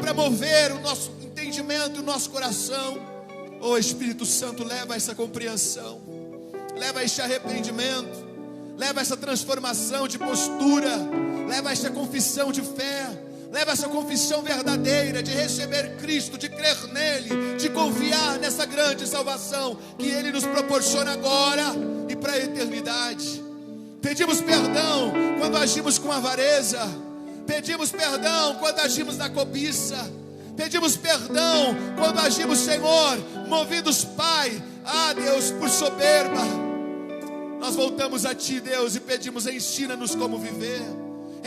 para mover o nosso entendimento, o nosso coração, oh Espírito Santo, leva essa compreensão, leva este arrependimento, leva essa transformação de postura, leva essa confissão de fé, leva essa confissão verdadeira de receber Cristo, de crer nele, de confiar nessa grande salvação que Ele nos proporciona agora e para a eternidade. Pedimos perdão quando agimos com avareza, pedimos perdão quando agimos na cobiça, pedimos perdão quando agimos, Senhor, movidos, Pai, Deus, por soberba. Nós voltamos a Ti, Deus, e pedimos: ensina-nos como viver,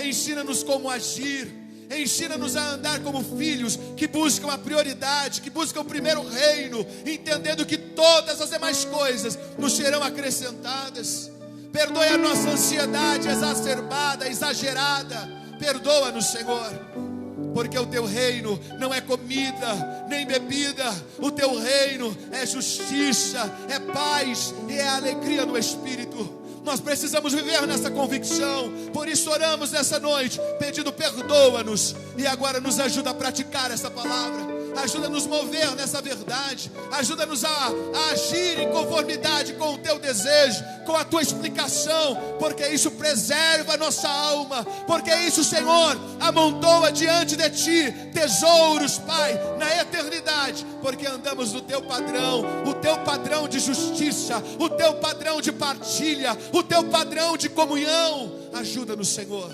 ensina-nos como agir, ensina-nos a andar como filhos que buscam a prioridade, que buscam o primeiro reino, entendendo que todas as demais coisas nos serão acrescentadas. Perdoe a nossa ansiedade exacerbada, exagerada. Perdoa-nos, Senhor, porque o Teu reino não é comida nem bebida. O Teu reino é justiça, é paz e é alegria no Espírito. Nós precisamos viver nessa convicção. Por isso oramos nessa noite, pedindo: perdoa-nos, e agora nos ajuda a praticar essa palavra. Ajuda a nos mover nessa verdade. Ajuda-nos a agir em conformidade com o Teu desejo, com a Tua explicação, porque isso preserva a nossa alma, porque isso, Senhor, amontoa diante de Ti tesouros, Pai, na eternidade, porque andamos no Teu padrão, o Teu padrão de justiça, o Teu padrão de partilha, o Teu padrão de comunhão. Ajuda-nos, Senhor.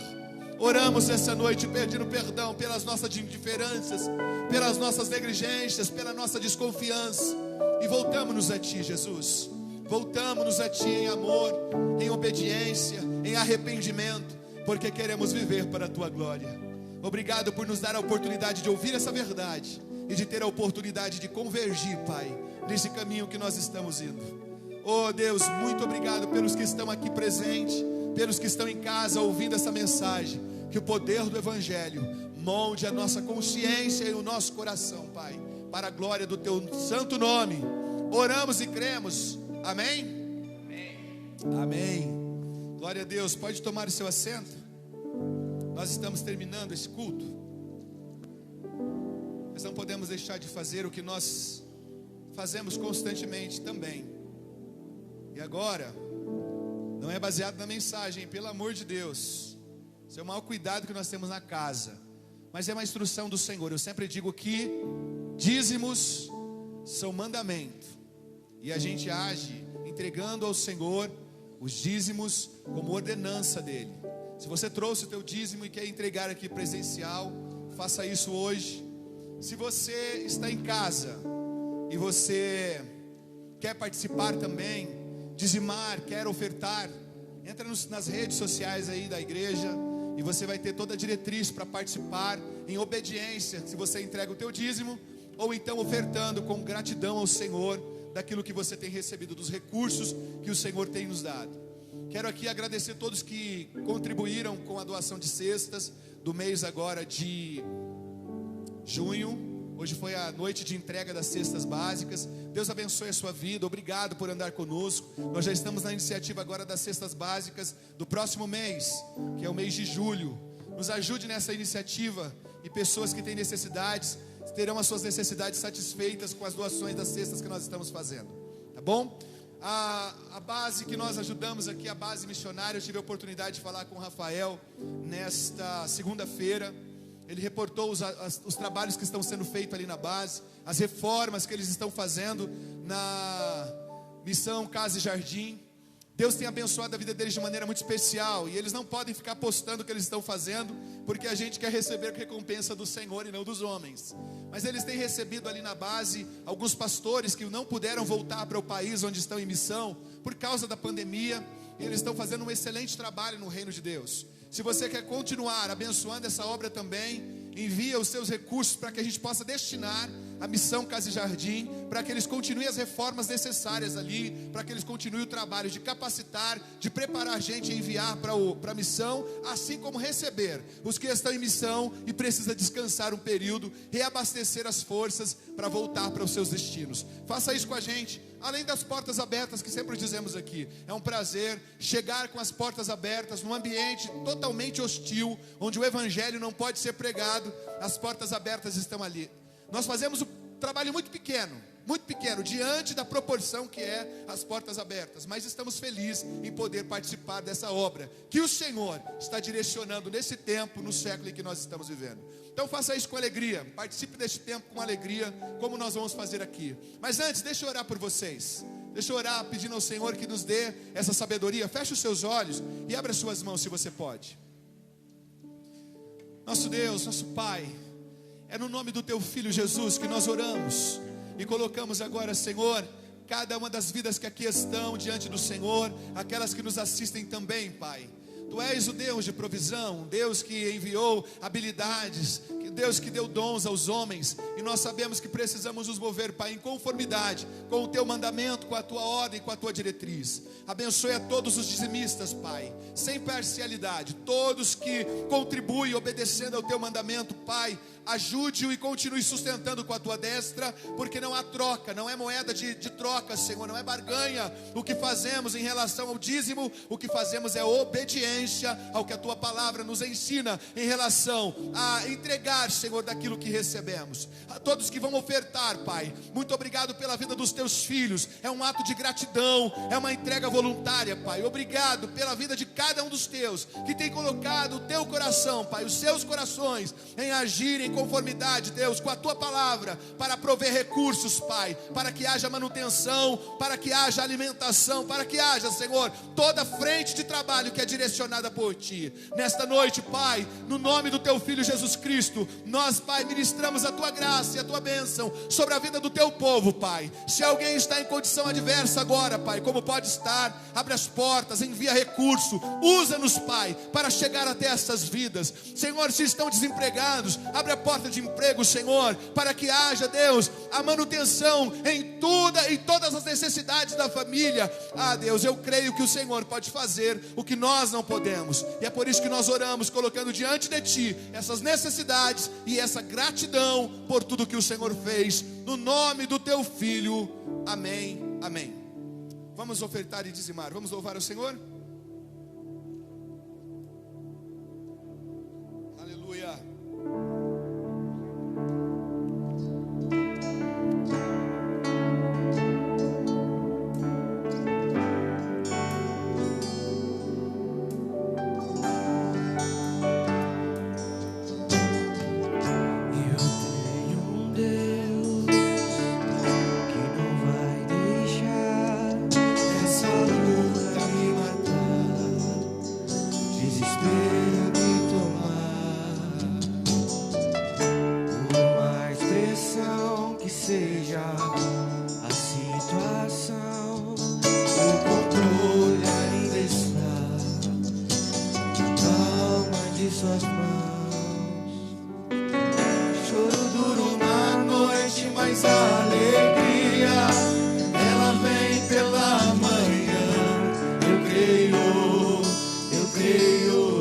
Oramos essa noite pedindo perdão pelas nossas indiferenças, pelas nossas negligências, pela nossa desconfiança, e voltamos-nos a Ti, Jesus. Voltamos-nos a Ti em amor, em obediência, em arrependimento, porque queremos viver para a Tua glória. Obrigado por nos dar a oportunidade de ouvir essa verdade e de ter a oportunidade de convergir, Pai, nesse caminho que nós estamos indo. Oh Deus, muito obrigado pelos que estão aqui presentes, pelos que estão em casa ouvindo essa mensagem. Que o poder do Evangelho molde a nossa consciência e o nosso coração, Pai, para a glória do Teu santo nome. Oramos e cremos. Amém? Amém. Amém. Glória a Deus. Pode tomar o seu assento. Nós estamos terminando esse culto. Mas não podemos deixar de fazer o que nós fazemos constantemente também. E agora, não é baseado na mensagem, pelo amor de Deus. Esse é o maior cuidado que nós temos na casa, mas é uma instrução do Senhor. Eu sempre digo que dízimos são mandamento, e a gente age entregando ao Senhor os dízimos como ordenança dele. Se você trouxe o teu dízimo e quer entregar aqui presencial, faça isso hoje. Se você está em casa e você quer participar também, dizimar, quer ofertar, entra nas redes sociais aí da igreja e você vai ter toda a diretriz para participar em obediência, se você entrega o teu dízimo, ou então ofertando com gratidão ao Senhor, daquilo que você tem recebido, dos recursos que o Senhor tem nos dado. Quero aqui agradecer todos que contribuíram com a doação de cestas, do mês agora de junho. Hoje foi a noite de entrega das cestas básicas. Deus abençoe a sua vida, obrigado por andar conosco. Nós já estamos na iniciativa agora das cestas básicas do próximo mês, que é o mês de julho. Nos ajude nessa iniciativa, e pessoas que têm necessidades terão as suas necessidades satisfeitas com as doações das cestas que nós estamos fazendo, tá bom? A base que nós ajudamos aqui, a base missionária, eu tive a oportunidade de falar com o Rafael nesta segunda-feira. Ele reportou os trabalhos que estão sendo feitos ali na base, as reformas que eles estão fazendo na missão Casa e Jardim. Deus tem abençoado a vida deles de maneira muito especial, e eles não podem ficar postando o que eles estão fazendo, porque a gente quer receber recompensa do Senhor e não dos homens. Mas eles têm recebido ali na base alguns pastores que não puderam voltar para o país onde estão em missão por causa da pandemia, e eles estão fazendo um excelente trabalho no reino de Deus. Se você quer continuar abençoando essa obra também, envia os seus recursos para que a gente possa destinar a missão Casa e Jardim, para que eles continuem as reformas necessárias ali, para que eles continuem o trabalho de capacitar, de preparar a gente e enviar para a missão, assim como receber os que estão em missão e precisa descansar um período, reabastecer as forças para voltar para os seus destinos. Faça isso com a gente, além das portas abertas que sempre dizemos aqui. É um prazer chegar com as portas abertas num ambiente totalmente hostil, onde o evangelho não pode ser pregado. As portas abertas estão ali. Nós fazemos um trabalho muito pequeno, diante da proporção que é as portas abertas, mas estamos felizes em poder participar dessa obra que o Senhor está direcionando nesse tempo, no século em que nós estamos vivendo. Então faça isso com alegria, participe deste tempo com alegria, como nós vamos fazer aqui. Mas antes, deixa eu orar por vocês. Deixa eu orar pedindo ao Senhor que nos dê essa sabedoria. Feche os seus olhos e abra as suas mãos se você pode. Nosso Deus, nosso Pai, é no nome do Teu Filho Jesus que nós oramos e colocamos agora, Senhor, cada uma das vidas que aqui estão diante do Senhor, aquelas que nos assistem também, Pai. Tu és o Deus de provisão, Deus que enviou habilidades, Deus que deu dons aos homens, e nós sabemos que precisamos nos mover, Pai, em conformidade com o Teu mandamento, com a Tua ordem, com a Tua diretriz. Abençoe a todos os dizimistas, Pai, sem parcialidade, todos que contribuem obedecendo ao Teu mandamento, Pai, ajude-o e continue sustentando com a Tua destra, porque não há troca, não é moeda de troca, Senhor, não é barganha o que fazemos em relação ao dízimo. O que fazemos é obediência ao que a Tua palavra nos ensina em relação a entregar, Senhor, daquilo que recebemos. A todos que vão ofertar, Pai, muito obrigado pela vida dos Teus filhos, é um ato de gratidão, é uma entrega voluntária, Pai. Obrigado pela vida de cada um dos Teus, que tem colocado o Teu coração, Pai, os seus corações em agir em conformidade, Deus, com a Tua palavra, para prover recursos, Pai, para que haja manutenção, para que haja alimentação, para que haja, Senhor, toda a frente de trabalho que é direcionada por Ti. Nesta noite, Pai, no nome do Teu Filho Jesus Cristo, nós, Pai, ministramos a Tua graça e a Tua bênção sobre a vida do Teu povo, Pai. Se alguém está em condição adversa agora, Pai, como pode estar, abre as portas, envia recurso, usa-nos, Pai, para chegar até essas vidas. Senhor, se estão desempregados, abre a porta de emprego, Senhor, para que haja, Deus, a manutenção em todas as necessidades da família. Deus, eu creio que o Senhor pode fazer o que nós não podemos, e é por isso que nós oramos, colocando diante de Ti essas necessidades e essa gratidão por tudo que o Senhor fez, no nome do Teu Filho, amém, amém. Vamos ofertar e dizimar, vamos louvar o Senhor. Aleluia. Que não vai deixar essa luta me matar. creio.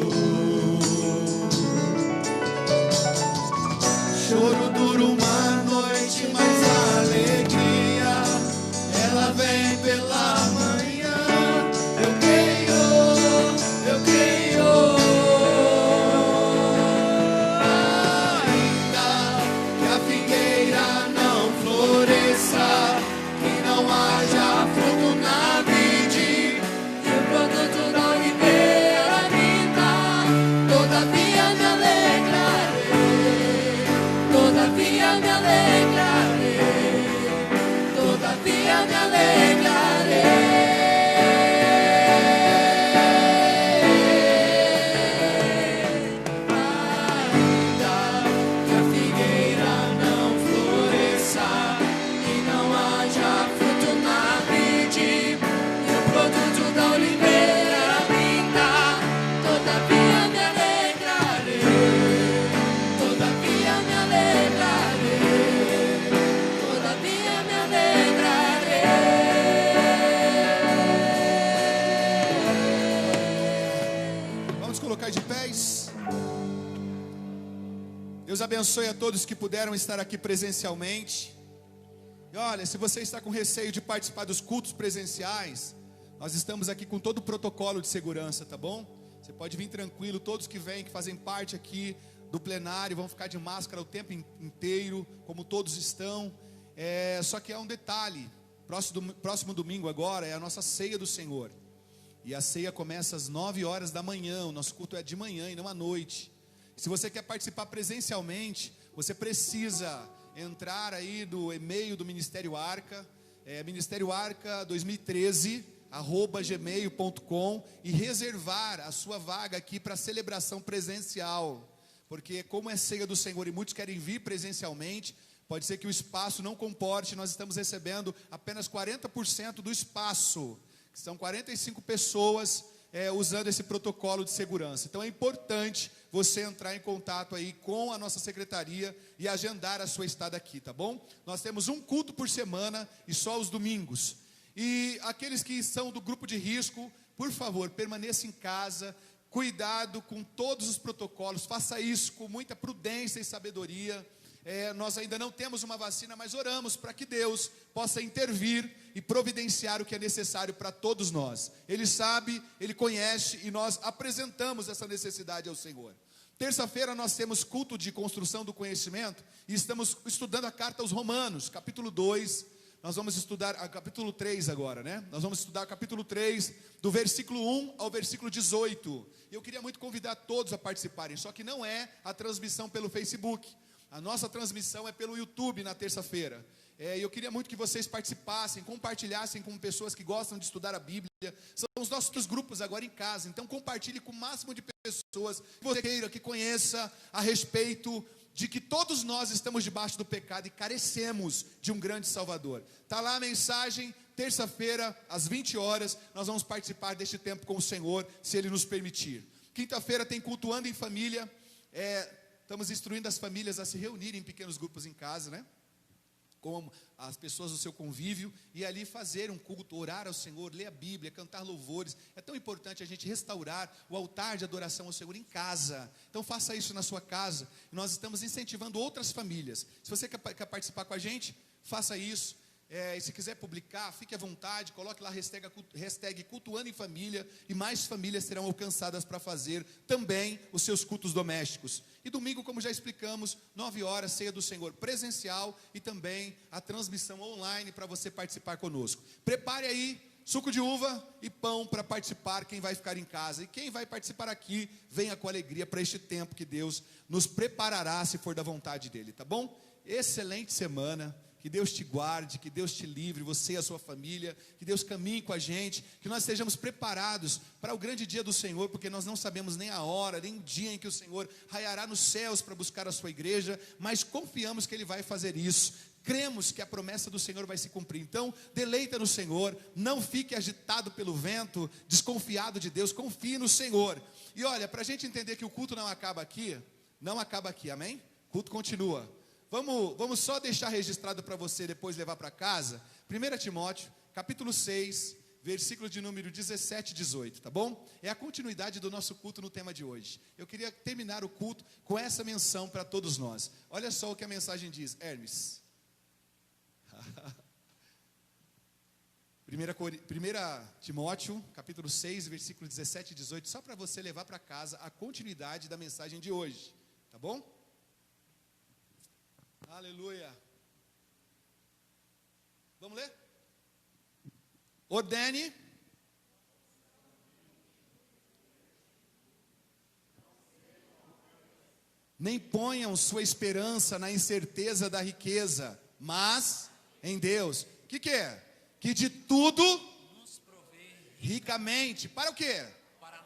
Choro dura uma noite, mas a alegria, ela vem pela manhã. Eu creio, eu creio. Ainda que a figueira não floresça, que não haja fruto na vide, que o produto não me dê a vida, todavia me alegrarei, todavia me alegrarei, todavia me alegrarei. Ainda que a figueira não floresça, que não haja fruto na vide, e o produto da oliveira vinda, todavia me alegrarei, todavia me alegrarei, todavia me alegrarei. Vamos colocar de pés. Deus abençoe a todos que puderam estar aqui presencialmente. E olha, se você está com receio de participar dos cultos presenciais, nós estamos aqui com todo o protocolo de segurança, tá bom? Você pode vir tranquilo, todos que vêm, que fazem parte aqui do plenário, vão ficar de máscara o tempo inteiro, como todos estão. Só que há um detalhe, próximo domingo agora é a nossa ceia do Senhor. E a ceia começa às 9 horas da manhã, o nosso culto é de manhã e não à noite. Se você quer participar presencialmente, você precisa entrar aí do e-mail do Ministério Arca, Ministério Arca 2013, @gmail.com, e reservar a sua vaga aqui para celebração presencial, porque como é ceia do Senhor e muitos querem vir presencialmente, pode ser que o espaço não comporte. Nós estamos recebendo apenas 40% do espaço, que são 45 pessoas usando esse protocolo de segurança. Então é importante você entrar em contato aí com a nossa secretaria e agendar a sua estada aqui, tá bom? Nós temos um culto por semana e só os domingos. E aqueles que são do grupo de risco, por favor, permaneça em casa, cuidado com todos os protocolos, faça isso com muita prudência e sabedoria. Nós ainda não temos uma vacina, mas oramos para que Deus possa intervir e providenciar o que é necessário para todos nós. Ele sabe, Ele conhece, e nós apresentamos essa necessidade ao Senhor. Terça-feira nós temos culto de construção do conhecimento, e estamos estudando a carta aos Romanos, capítulo 2, nós vamos estudar capítulo 3 agora, né? Nós vamos estudar o capítulo 3, do versículo 1 ao versículo 18, e eu queria muito convidar todos a participarem, só que não é a transmissão pelo Facebook. A nossa transmissão é pelo YouTube na terça-feira. Eu queria muito que vocês participassem, compartilhassem com pessoas que gostam de estudar a Bíblia. São os nossos grupos agora em casa. Então compartilhe com o máximo de pessoas que você queira, que conheça a respeito de que todos nós estamos debaixo do pecado e carecemos de um grande Salvador. Está lá a mensagem, terça-feira, às 20 horas, nós vamos participar deste tempo com o Senhor, se Ele nos permitir. Quinta-feira tem cultuando em família. Estamos instruindo as famílias a se reunirem em pequenos grupos em casa, né? Com as pessoas do seu convívio, e ali fazer um culto, orar ao Senhor, ler a Bíblia, cantar louvores. É tão importante a gente restaurar o altar de adoração ao Senhor em casa. Então faça isso na sua casa. Nós estamos incentivando outras famílias. Se você quer participar com a gente, faça isso. E se quiser publicar, fique à vontade, coloque lá hashtag cultuando em família, e mais famílias serão alcançadas para fazer também os seus cultos domésticos. E domingo, como já explicamos, 9 horas, ceia do Senhor presencial, e também a transmissão online para você participar conosco. Prepare aí suco de uva e pão para participar, quem vai ficar em casa. E quem vai participar aqui, venha com alegria para este tempo que Deus nos preparará, se for da vontade dEle, tá bom? Excelente semana. Que Deus te guarde, que Deus te livre, você e a sua família, que Deus caminhe com a gente, que nós estejamos preparados para o grande dia do Senhor, porque nós não sabemos nem a hora, nem o dia em que o Senhor raiará nos céus para buscar a sua igreja, mas confiamos que Ele vai fazer isso. Cremos que a promessa do Senhor vai se cumprir. Então, deleita no Senhor, não fique agitado pelo vento, desconfiado de Deus, confie no Senhor. E olha, para a gente entender que o culto não acaba aqui, amém? O culto continua. Vamos só deixar registrado para você depois levar para casa. 1 Timóteo, capítulo 6, versículo de número 17 e 18, tá bom? É a continuidade do nosso culto no tema de hoje. Eu queria terminar o culto com essa menção para todos nós. Olha só o que a mensagem diz, Hermes. 1 Timóteo, capítulo 6, versículo 17 e 18, só para você levar para casa a continuidade da mensagem de hoje, tá bom? Aleluia. Vamos ler? Ordene. Nem ponham sua esperança na incerteza da riqueza, mas em Deus. O que é? Que de tudo nos provê ricamente. Para o quê? para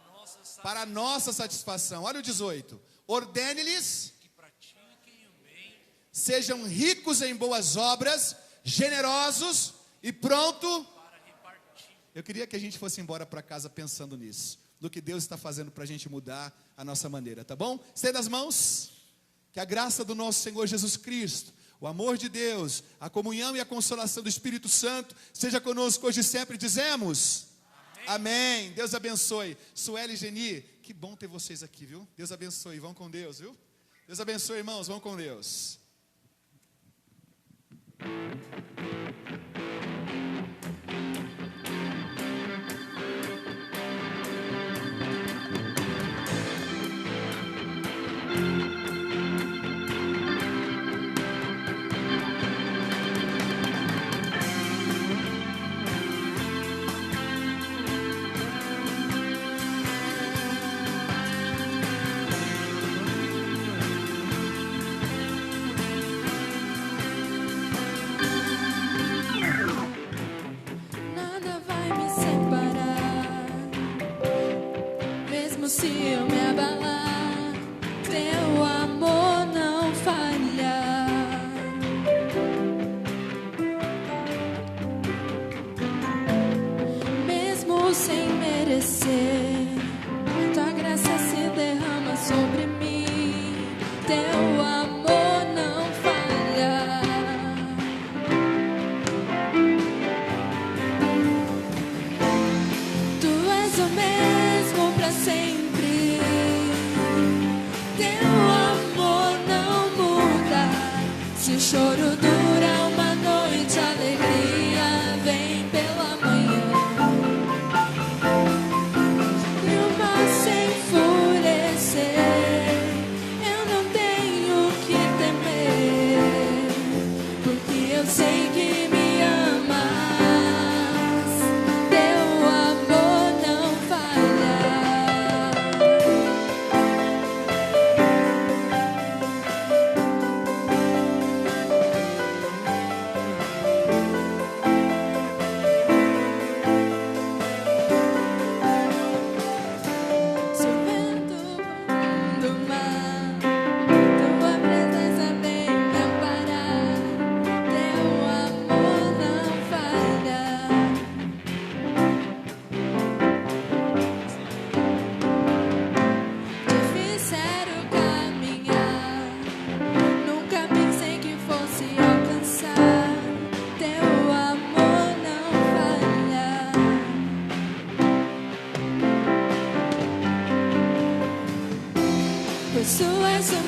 Para a nossa satisfação. Olha o 18. Ordene-lhes que pratiquem o bem, sejam ricos em boas obras, generosos e pronto. para repartir. Eu queria que a gente fosse embora para casa pensando nisso, no que Deus está fazendo para a gente mudar a nossa maneira, tá bom? Estenda as mãos, que a graça do nosso Senhor Jesus Cristo, o amor de Deus, a comunhão e a consolação do Espírito Santo, seja conosco hoje e sempre, dizemos... Amém. Deus abençoe. Sueli e Geni, que bom ter vocês aqui, viu? Deus abençoe. Vão com Deus, viu? Deus abençoe, irmãos. Vão com Deus. Nada vai me separar, mesmo se eu me abalar, teu amor não falha. Mesmo sem merecer, tua graça se derrama sobre mim, teu amor não falha. Tu és o mesmo para sempre, teu amor não muda. Se o choro dura uma noite, a alegria vem pela manhã. E o mar se enfurecer, eu não tenho o que temer, porque eu sei que me amas, teu amor não falha. Se o vento do mar, tua presença vem me amparar, teu amor não falha. Difícil era o caminhar, nunca pensei que fosse alcançar, teu amor não falha. Pois tu és o